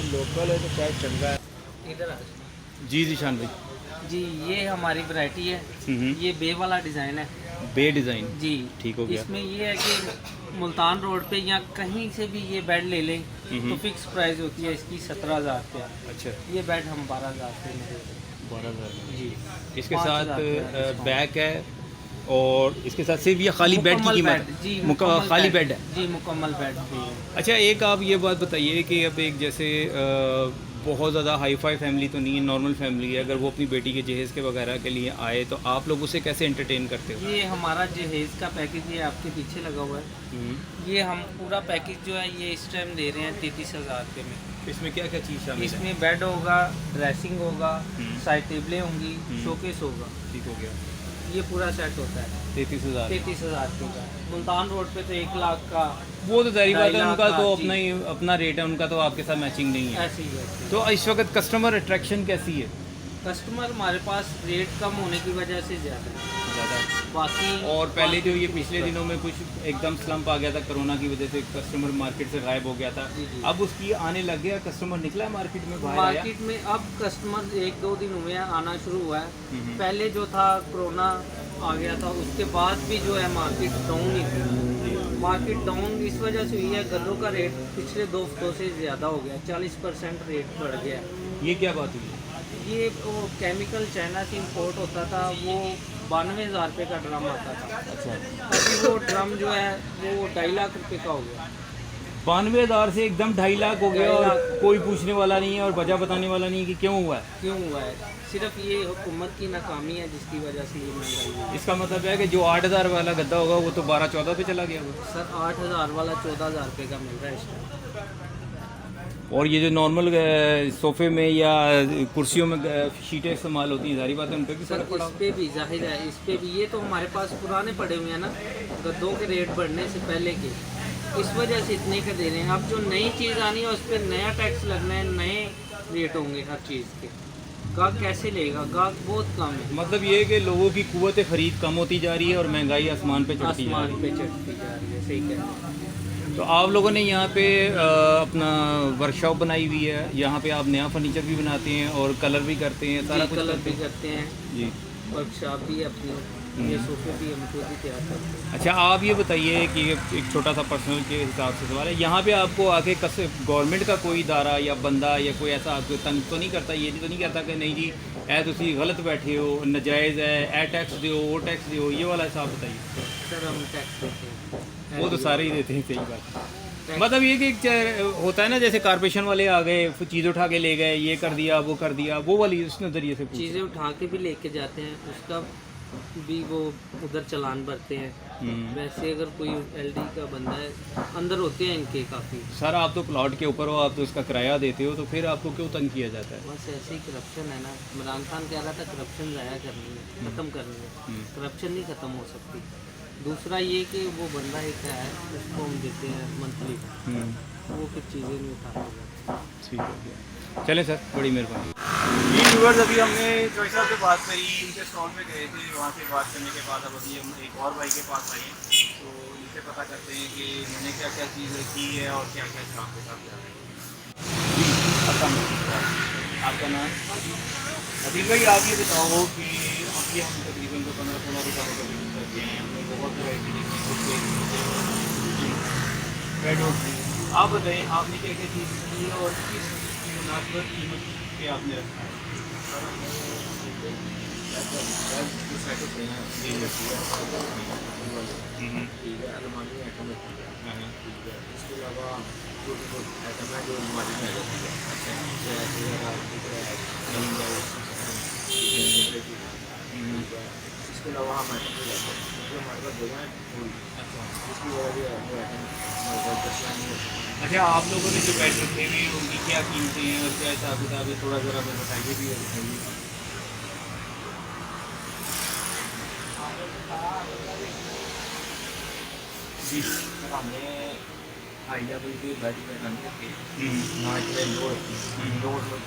लोकल है तो क्या चल रहा है? इधर आ जाओ। जी निशान भाई। जी, ये हमारी वैरायटी है, ये बे वाला डिज़ाइन है। बे डिज़ाइन। जी, ठीक हो गया। इसमें ये है कि मुल्तान रोड पे या कहीं से भी ये बेड ले लें तो फिक्स प्राइस होती है इसकी 17,000 रुपया। अच्छा, ये बेड हम 12,000 रुपये में देते हैं 12,000 जी। इसके 5,000 साथ रुपया डिस्काउंट। बैक है और इसके साथ सिर्फ ये खाली बेड की मुकम्मल कीमत बेड, जी खाली बेड है। जी, मुकम्मल बेड भी है। अच्छा, एक आप ये बात बताइए कि अब एक जैसे बहुत ज़्यादा हाई फाई फैमिली तो नहीं है, नॉर्मल फैमिली है, अगर वो अपनी बेटी के जहेज़ के वगैरह के लिए आए तो आप लोग उसे कैसे एंटरटेन करते हो? ये हमारा जहेज़ का पैकेज ये आपके पीछे लगा हुआ है। ये हम पूरा पैकेज जो है ये इस टाइम दे रहे हैं 33,000 रुपये में। इसमें क्या क्या चीज़ शामिल है? इसमें बेड होगा, ड्रेसिंग होगा, साइड टेबलें होंगी, हम्म। शोकेस होगा। ठीक हो गया, ये पूरा सेट होता है 33,000। 33,000 रुपये का। मुल्तान रोड पे तो 1 लाख का वो तो जाहिर बात है, 2.5 उनका लाख तो का, अपना ही अपना रेट है, उनका तो आपके साथ मैचिंग नहीं है। ऐसे ही है। तो इस वक्त कस्टमर अट्रैक्शन कैसी है? कस्टमर हमारे पास रेट कम होने की वजह से ज़्यादा है। ज़्यादा। बाकी और पहले जो ये पिछले दिनों में कुछ एकदम स्लम्प आ गया था कोरोना की वजह से, कस्टमर मार्केट से गायब हो गया था, जी, जी। अब उसकी आने लग गया, कस्टमर निकला है मार्केट में, बाहर आया? मार्केट में अब कस्टमर 1-2 दिन हुए हैं आना शुरू हुआ है। हम्म। पहले जो था कोरोना आ गया था, उसके बाद भी जो है मार्केट डाउन ही थी। मार्केट डाउन इस वजह से हुई है, गल्लों का रेट पिछले 2 हफ्तों से ज़्यादा हो गया, 40% रेट बढ़ गया है। ये क्या बात हुई? ये वो केमिकल चाइना से इंपोर्ट होता था, वो 92,000 रुपये का ड्रम आता था। अच्छा, अभी वो ड्रम जो है वो 2.5 लाख रुपये का हो गया। 92,000 से एकदम 2.5 लाख हो गया 2.5 और लाख। कोई पूछने वाला नहीं है और वजह बताने वाला नहीं है कि क्यों हुआ है। क्यों हुआ है? सिर्फ ये हुकूमत की नाकामी है जिसकी वजह से ये महंगाई हुई है। इसका मतलब है कि जो 8,000 वाला गद्दा होगा वो तो 12-14 पे चला गया होगा। सर 8,000 वाला 14,000 रुपये का मिल रहा है इस टाइम। और ये जो नॉर्मल सोफे में या कुर्सियों में शीटें इस्तेमाल होती हैं, सारी बात है, उन पर भी सर फर्क पड़ा इस पे भी जाहिर है, इस पे भी ये तो हमारे पास पुराने पड़े हुए हैं ना, गद्दों के रेट बढ़ने से पहले के, इस वजह से इतने का दे रहे हैं। अब जो नई चीज़ आनी है उस पर नया टैक्स लगना है, नए रेट होंगे हर चीज़ के। गाहक कैसे लेगा? गाहक बहुत कम है, मतलब ये है कि लोगों की कुव्वत खरीद कम होती जा रही है और महंगाई आसमान पे चढ़ती जा रही आसमान पे चढ़ती जा रही है। सही कह रहे हैं। है। तो आप लोगों ने यहाँ पे अपना वर्कशॉप बनाई हुई है, यहाँ पे आप नया फर्नीचर भी बनाते हैं और कलर भी करते हैं, सारा जी, कुछ कलर करते भी हैं? करते हैं, जी। वर्कशॉप भी है अपनी, ये सोफे भी हम खुद ही तैयार करते हैं। अच्छा, आप ये बताइए कि एक छोटा सा पर्सनल के हिसाब से सवाल है, यहाँ पे आपको आके गवर्नमेंट का कोई इदारा या बंदा या कोई ऐसा आपको तंग तो नहीं करता, ये तो नहीं कहता कि नहीं जी ऐ तुसी गलत बैठे हो, नजायज़ है, ए टैक्स दो, वो टैक्स दो, ये वाला हिसाब बताइए। सर हम टैक्स देते हैं। वो तो सारे ही देते हैं, सही बात है। मतलब ये कि एक होता है ना, जैसे कारपोरेशन वाले आ गए, फिर चीज़ उठा के ले गए, ये कर दिया, वो कर दिया, वो वाली उस नज़रिए से पूछे। चीज़ें उठा के भी लेके जाते हैं, उसका भी वो उधर चालान भरते हैं। वैसे अगर कोई एलडी का बंदा है, अंदर होते हैं इनके काफ़ी। सर आप तो प्लॉट के ऊपर हो, आप तो उसका किराया देते हो, तो फिर आपको क्यों तंग किया जाता है? बस ऐसे ही करप्शन है ना। इमरान खान कह रहा था करप्शन ज़ाया करनी है, ख़त्म करनी है। करप्शन नहीं ख़त्म हो सकती। दूसरा ये कि वो बंदा एक है, उसको हम देते हैं मंथली, वो फिर चीज़ें नहीं उठाते जाते। ठीक हो गया, चलें सर, बड़ी मेहरबानी। जी व्यूअर्स, अभी हमने चौधरी साहब से बात करी, उनके स्टॉल पे गए थे, वहाँ से बात करने के बाद अब अभी हम एक और भाई के पास आए हैं, तो इनसे पता करते हैं कि मैंने क्या क्या चीज़ की है और क्या क्या काम के साथ जा रहे हैं। जी, आपका नाम? अदिल भाई, आप ये बताओ कि अभी हम तकरीबन 15-16 दुकानों पर विजिट करते हैं, हमने बहुत वैरायटी देखी, बेड होती है। आप बताएं आपने क्या क्या चीज़ की है और किस मुनासिबत कीमत पे आपने रखा है? इसके अलावा जो भी आइटम है जो हमारे में आ जाती है, जैसे इसके अलावा हम आइटम ले जाते हैं जो हमारे पास जगह है फूल, इसकी वजह से वो आइटम हमारे पास दस्तियाब नहीं होती। अच्छा, आप लोगों ने जो बेड रखे हुए हैं उनकी क्या कीमतें हैं और क्या हिसाब किताब है, थोड़ा ज़रा हमें बताइए भी, बताइए। जी सर, हमने आइडिया कोई भी बैठ में रन करके ना इतने लो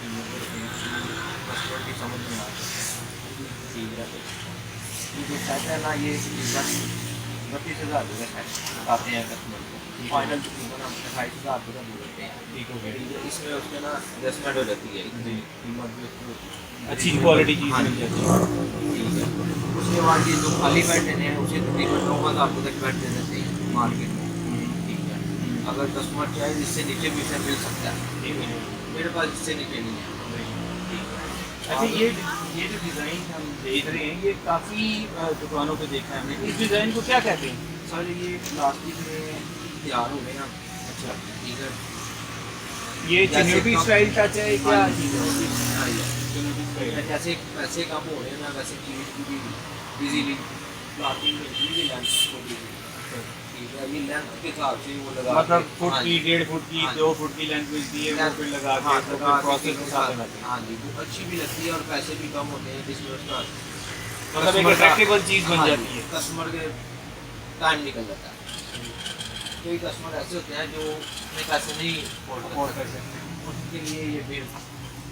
कीमत रखी कस्टमर की समझ में आ ठीक है। ये जो सेट है ना, ये 32,000 रुपये का सेट आते हैं कस्टमर को, फाइनल तकरीबन हम 28,000 रुपये का दे देते हैं। ठीक हो गया, इसमें उसमें ना एडजस्टमेंट हो जाती है, इतनी कीमत भी उसकी होती है, अच्छी क्वालिटी चीज़ हाँ मिल जाती है। ठीक है। उसके बाद ये जो खाली बेड देने हैं उसे तकरीबन 9,000 रुपये तक बेड दे देते हैं मार्केट में, ठीक है। अगर कस्टमर चाहे इससे नीचे भी इसे मिल सकता है, ठीक है। मेरे पास इससे नीचे नहीं है। अच्छा, ये जो डिज़ाइन हम देख रहे हैं ये काफ़ी दुकानों पे देखा है हमने। इस डिज़ाइन को क्या कहते हैं? सर ये प्लास्टिक में तैयार हो गए ना। अच्छा, ठीक है। ये जैसे चिन्यूटी कप- स्टाइल टच है क्या? हाँ जी, हाँ जी। चिन्यूटी स्टाइल। जैसे पैसे कम हो रहे हैं ना, वैसे चीज़ की भी इजीली प्लास्टिक में इजीली लेंथ होगी। ठीक है, ये लेंथ के हिसाब से वो लगा मतलब के- फुट हाँ की, जी। 1.5 फुट की, हाँ जी। 2 फुट की लेंथ मिलती है, वो फिर लगा के हाँ, तो लगा फिर के प्रोसेस के साथ हाँ, बनाते हैं। हाँ जी, वो अच्छी भी लगती है और पैसे भी कम होते हैं, जिसमें उसका मतलब एक कस्टमर का- अट्रैक्टिबल चीज़ बन हाँ जी, जाती है। कस्टमर के टाइम निकल जाता है। कई कस्टमर ऐसे होते हैं जो अपने पैसे नहीं अफोर्ड कर सकते, उनके लिए ये फिर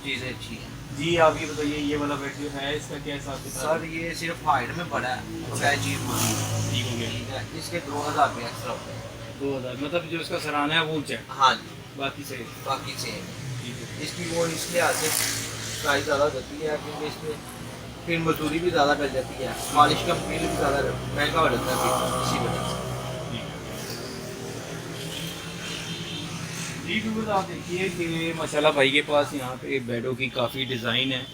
चीज़ें अच्छी हैं। जी, आप ये बताइए ये वाला बेड जो है इसका क्या हिसाब किताब सर ये सिर्फ हाइट में बड़ा है, अच्छा चीज़ ठीक हो गया? ठीक है, इसके 2000 रुपये एक्स्ट्रा होते हैं। 2000 मतलब जो इसका सराहना है वो ऊंचा है, हाँ जी, बाकी सही। बाकी सेम ठीक है। इसकी वो इस लिहाज से प्राइस ज़्यादा होती है क्योंकि इसमें फिर मजदूरी भी ज़्यादा डल जाती है, पॉलिश का बिल भी ज़्यादा महंगा हो जाता है फिर इसी वजह से। जी बिल्कुल, आप देखिए कि माशाल्लाह भाई के पास यहाँ पे बेडों की काफ़ी डिज़ाइन है।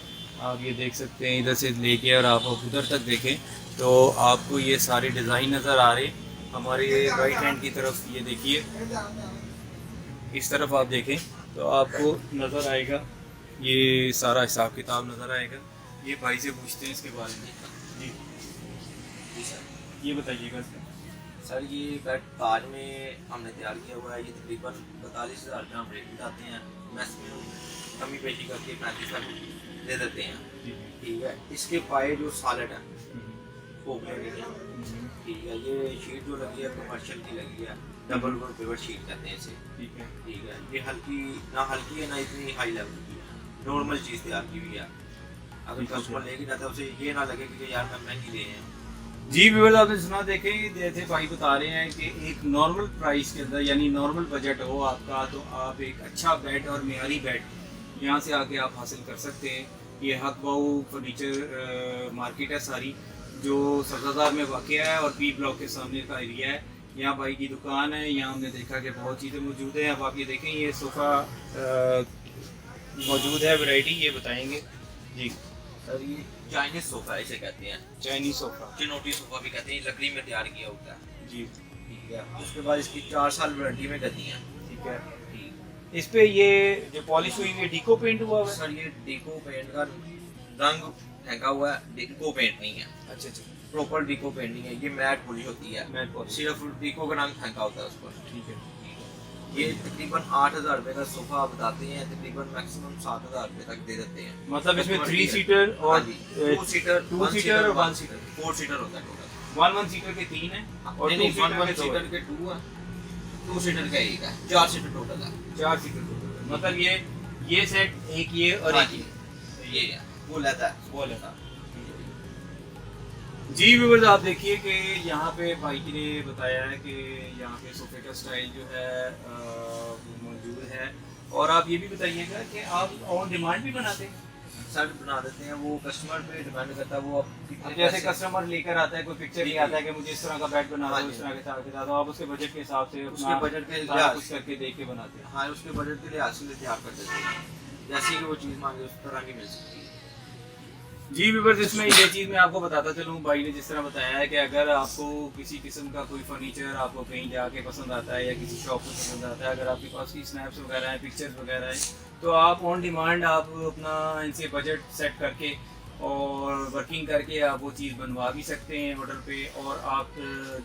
आप ये देख सकते हैं, इधर से लेके और आप उधर तक देखें तो आपको ये सारे डिज़ाइन नज़र आ रहे हैं। हमारे राइट हैंड की तरफ ये देखिए, इस तरफ आप देखें तो आपको नज़र आएगा ये सारा हिसाब किताब नज़र आएगा। ये भाई से पूछते हैं इसके बारे में। जी ये बताइएगा इसका। सर ये बेड ताज में हमने तैयार किया हुआ है, ये तकरीबन 42,000 रुपये हम रेट बताते हैं, मैक्सिमम कमी पेशी करके 35 तक दे देते हैं। ठीक है, इसके पाए जो सॉलिड है खोखले नहीं है। ठीक है, ये शीट जो लगी है कमर्शियल की लगी है, डबल पिवट शीट कहते हैं इसे। ठीक है। ठीक है, ये हल्की है ना इतनी हाई लेवल की है, नॉर्मल चीज़ तैयार की हुई है। अगर कस्टमर लेगी ना तो उसे ये ना लगे कि यार मैं महंगी ले हैं। जी व्यूअर्स, आपने सुना, देखें जैसे भाई बता रहे हैं कि एक नॉर्मल प्राइस के अंदर यानी नॉर्मल बजट हो आपका तो आप एक अच्छा बेड और मेयारी बेड यहाँ से आके आप हासिल कर सकते हैं। ये हक बाऊ फर्नीचर मार्केट है सारी, जो सब्जादार में वाक़ है और पी ब्लॉक के सामने का एरिया है। यहाँ भाई की दुकान है, यहाँ हमने देखा कि बहुत चीज़ें मौजूद हैं। अब आप ये देखें, ये सोफ़ा मौजूद है, वैरायटी ये बताएंगे जी। सर ये चाइनीज सोफा इसे कहते हैं, चाइनीज सोफ़ा, चिनोटी सोफा भी कहते हैं, लकड़ी में तैयार किया होता है। जी ठीक है, उसके बाद इसकी 4 साल वारंटी में गद्दी है। ठीक है। ठीक, इस पे ये जो पॉलिश हुई है डीको पेंट हुआ हुआ है? सर ये डीको पेंट का रंग फेंका हुआ है, डीको पेंट नहीं है, अच्छा अच्छा, प्रॉपर डीको पेंट नहीं है, ये मैट पॉलिश होती है, मैट पॉलिश, सिर्फ डीको का रंग फेंका होता है उस पर। ठीक है। ये तकरीबन 8,000 रुपये का सोफा आप बताते हैं, तकरीबन मैक्सिमम 7,000 रुपये तक दे देते हैं। मतलब इसमें Customer 3 की है। सीटर और हाँ जी, 2 सीटर, 2 सीटर और 1 सीटर, 4 सीटर होता है टोटल। 1 सीटर के 3 है और नहीं 2 नहीं, सीटर 1 के 2 सीटर के 2 है, 2 सीटर का 1 है, 4 सीटर टोटल है। 4 सीटर टोटल। मतलब ये सेट एक ये और हाँ एक जी, ये ये है, वो लेता है। वो लेता। जी व्यूअर्स, आप देखिए कि यहाँ पे भाई जी ने बताया है कि यहाँ पे सोफे का स्टाइल जो है मौजूद है। और आप ये भी बताइएगा कि आप ऑन डिमांड भी बनाते हैं? सर बना देते हैं, वो कस्टमर पे डिपेंड करता है, वो आप कितने जैसे पैसे- कस्टमर लेकर आता है, कोई पिक्चर जी, नहीं आता है कि मुझे इस तरह का बेड बना हाँ दो, जी। इस तरह के हिसाब के साथ, आप उसके बजट के हिसाब से उसके अपना बजट के सारा लिहाज कुछ करके देख के बनाते हैं। हाँ, उसके बजट के लिहाज से तैयार कर देते हैं, जैसे कि वो चीज़ मांगे उस तरह की मिल सकती है। जी व्यूअर्स, इसमें ये चीज़ मैं आपको बताता चलूँ, भाई ने जिस तरह बताया है कि अगर आपको किसी किस्म का कोई फर्नीचर आपको कहीं जाके पसंद आता है या किसी शॉप में पसंद आता है, अगर आपके पास की स्नैप्स वगैरह हैं, पिक्चर्स वगैरह हैं, तो आप ऑन डिमांड आप अपना इनसे बजट सेट करके और वर्किंग करके आप वो चीज़ बनवा भी सकते हैं ऑर्डर पे। और आप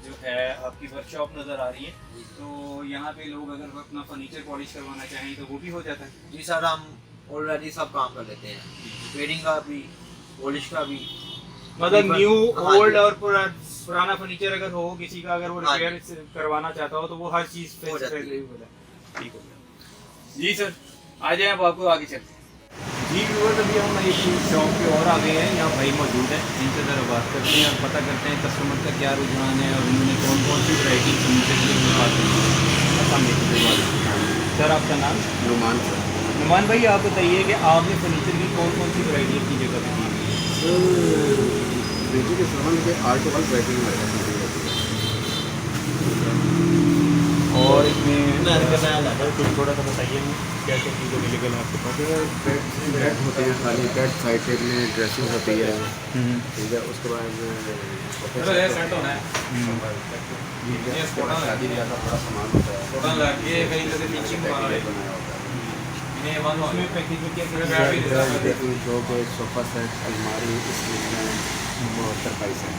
जो है आपकी वर्कशॉप नज़र आ रही है, तो यहाँ पे लोग अगर अपना फर्नीचर पॉलिश करवाना चाहें तो वो भी हो जाता है। जी सर, हम ऑलरेडी सब काम कर लेते हैं, पेडिंग का भी, पॉलिश का भी। मतलब न्यू हाँ ओल्ड जी। और पुराना फर्नीचर अगर हो किसी का, अगर वो हाँ रिपेयर करवाना चाहता हो तो वो हर चीज़ हो जाती है। ठीक हो गया। जी सर, आ जाए, अब आपको आगे चलते हैं। जी व्यूअर्स, अभी हम एक शॉप पे और आ गए हैं, यहाँ भाई मौजूद है, इनसे ज़रा बात करते हैं और पता करते हैं कस्टमर का क्या रुझान है और उन्होंने कौन कौन सी वैरायटी फर्नीचर की बात की है। सर आपका नाम? नुमान सर। नुमान भाई, आप बताइए कि आपने फर्नीचर की कौन कौन सी वैरायटी अपनी जगह पे की है? बेटी के संबंध में आर्ट वाल वैरायटी में और इसमें कुछ थोड़ा सा बताइए क्या क्या चीज़ अवेलेबल है आपके पास? बेड होते हैं खाली, बेड साइड टेबल में ड्रेसिंग होती है, ठीक है। उसके बाद शादी ब्याह का बड़ा सामान होता है। उसमें पैकेज में क्या जो कि सोफ़ा सेट, अलमारी, इसमें वो 70 है।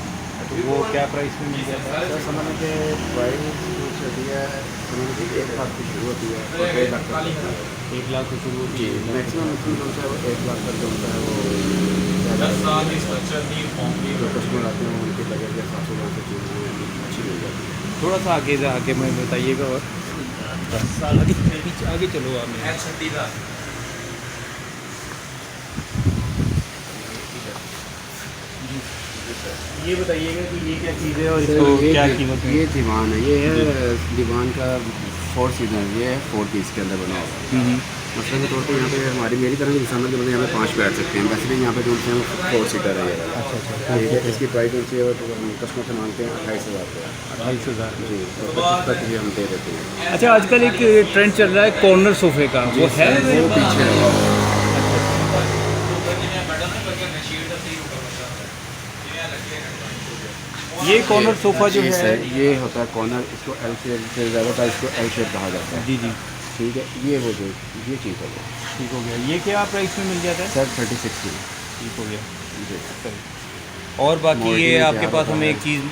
तो वो क्या प्राइस में मिल जाता है? सर समझ के प्राइस होती है, समझ के 1 लाख की शुरू होती है और 1.5 लाख तक होता है। 1 लाख से शुरू होती है। मैक्सिमम जो होता है वो 1 लाख तक जो होता है वो 10 साल जो कस्टमर आते हैं उनके बजट के हिसाब से जो से चीज़ें अच्छी मिल जाती है। थोड़ा सा आगे मैं बताइएगा और 10 साल आगे चलो आप। ये बताइएगा कि ये क्या चीज़ है और इसको क्या कीमत है? ये दीवान है, ये है दीवान का 4 सीटर, ये है 4 पीस के अंदर बना हुआ है। मसले के तौर पर यहाँ पे हमारी मेरी तरह के इंसानों के बंदे यहाँ पे 5 बैठ सकते हैं, वैसे भी यहाँ पे जो हैं 4 सीटर है ये। अच्छा। ठीक है, इसकी प्राइस जो है कस्टमर से मांगते हैं 28,000 रुपये। 28,000 जी, तो 25 तक भी हम दे देते हैं। अच्छा, आजकल एक ट्रेंड चल रहा है कॉर्नर सोफे का, वो है? वो पीछे है। ये कॉर्नर सोफ़ा जो जी है सर, ये होता है कॉर्नर, इसको एल शेप से ज़्यादातर इसको एल शेप कहा जाता है। जी। ठीक है, ये वो जो ये चीज़ है वो ठीक हो गया। ये क्या प्राइस में मिल जाता है? सर 36 की। ठीक हो गया। जी। और बाकी मॉडल ये में आपके क्या पास होता हमें है? एक चीज़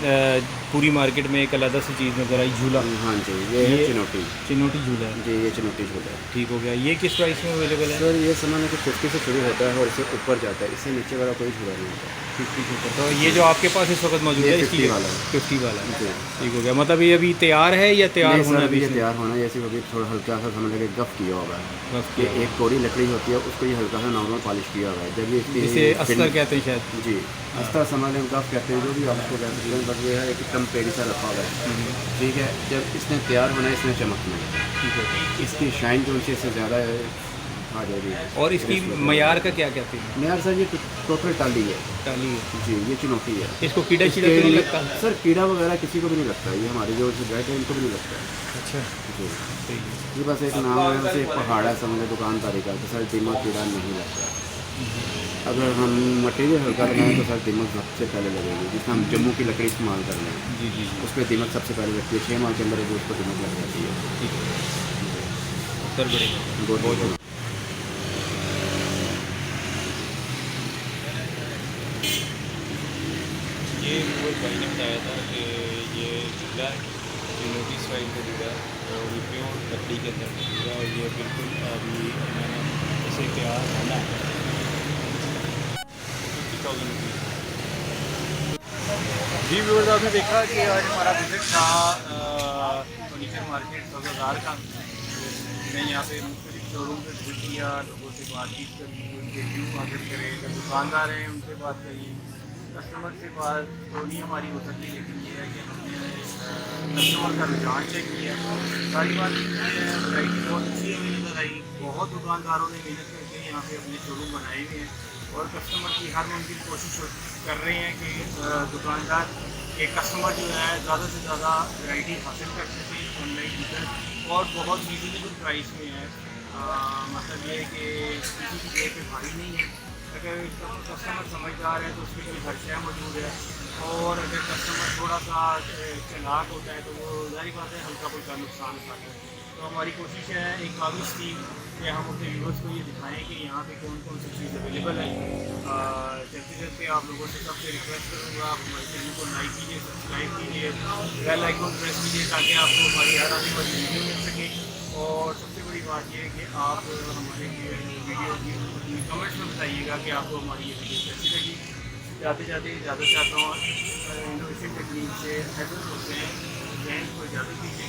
पूरी मार्केट में एक अलग सी चीज़ नज़र आई, झूला। हाँ जी, ये है चिनोटी। चिनोटी झूला है। जी, ये चिनोटी झूला है। ठीक हो गया। ये किस प्राइस में अवेलेबल है? सर ये सामान है कि 50 से शुरू होता है और इससे ऊपर जाता है, इससे नीचे वाला कोई झूला नहीं होता। 50 से ऊपर। तो ये जो आपके पास इस वक्त मौजूद ये है 50 वाला है। 50 वाला है। जी। ठीक हो गया। मतलब ये अभी तैयार है या तैयार नहीं होना सर, है? अभी ये तैयार होना है, जैसे अभी थोड़ा हल्का सा समझ लगे गफ किया होगा है। बस ये एक कोरी लकड़ी होती है, उसको ये हल्का सा नॉर्मल पॉलिश किया हुआ है। जब ये इसकी जिसे अस्तर कहते हैं शायद। जी, अस्तर समझ लें, गफ कहते हैं, जो भी आप उसको कह सकते हैं, बस ये है एक टेम्परेरी सा रखा हुआ है। ठीक है, जब इसने तैयार होना है, इसने चमकना है। ठीक है। इसकी शाइन जो उनसे इससे ज़्यादा आ जाएगी। और इसकी मयार का क्या कहते हैं? मेरा सर ये टोटल टाली है। टाली है। जी, ये चुनौती है। इसको कीड़ा इसके तो नहीं लिए- लगता? सर कीड़ा वगैरह किसी को भी नहीं लगता, ये हमारे जो बैठे हैं इनको भी नहीं लगता है। अच्छा, जी, सही है। ये बस एक नाम है, बस एक पहाड़ है समझ लें दुकानदारी का, तो सर दीमक कीड़ा नहीं लगता। अगर हम मटेरियल हल्का लगाएं तो सर दीमक सबसे पहले लगेगी, जिसमें हम जम्मू की लकड़ी इस्तेमाल कर रहे हैं। जी। उस पर दीमक सबसे पहले लगती है, 6 माह के अंदर उसको दीमक लग जाती है। ठीक है। सर बढ़िया। बहुत ये वो भाई ने बताया था कि ये झूला है, ये नोटिस फाइल का झूला है और ये प्योर लकड़ी के अंदर का झूला है और ये बिल्कुल अभी मैंने इसे तैयार होना है 50,000 रुपीज़। जी व्यूअर्स, आपने देखा कि आज हमारा विजिट था फर्नीचर मार्केट सौदागर का। मैंने यहाँ पे मुख्तलिफ शोरूम से विजिट किया, लोगों से बातचीत करी, उनके व्यू हासिल करे, जो दुकानदार हैं उनसे बात करी, कस्टमर से बात तो नहीं हमारी हो सकी, लेकिन ये है कि हमने कस्टमर का रुझान चेक किया। सारी बात वैरायटी बहुत अच्छी हमें नज़र आई। बहुत दुकानदारों ने मेहनत करके यहाँ पे अपने शोरूम बनाए हुए हैं और कस्टमर की हर मुमकिन कोशिश कर रहे हैं कि दुकानदार के कस्टमर जो है ज़्यादा से ज़्यादा वैरायटी हासिल कर सकें ऑनलाइन इधर और बहुत रीजनेबल प्राइस में है। मतलब ये है कि किसी की जेब पे भारी नहीं है। अगर कस्टमर समझदार है तो उसके लिए हर शय मौजूद है और अगर कस्टमर थोड़ा सा चालाक होता है तो वो जाहिर बात है हल्का फुल्का नुकसान उठाता है। तो हमारी कोशिश है एक काबिज थी कि हम अपने व्यूअर्स को ये दिखाएं कि यहाँ पे कौन कौन सी चीज़ अवेलेबल है। चलते चलते आप लोगों से सबसे रिक्वेस्ट करूँगा, आप हमारे चैनल को लाइक कीजिए, सब्सक्राइब कीजिए, बेल आइकन प्रेस कीजिए ताकि आपको हमारी हर आने वाली वीडियो मिल सके। और सबसे बड़ी बात यह है कि आप हमारे वीडियो की कमेंट्स में बताइएगा कि आपको हमारी ये वीडियो कैसी लगी। जाते जाते इजाज़त चाहता हूँ, इनोवेशन टेक्निक से हेल्प होते हैं, जैन को इजाज़त दीजिए।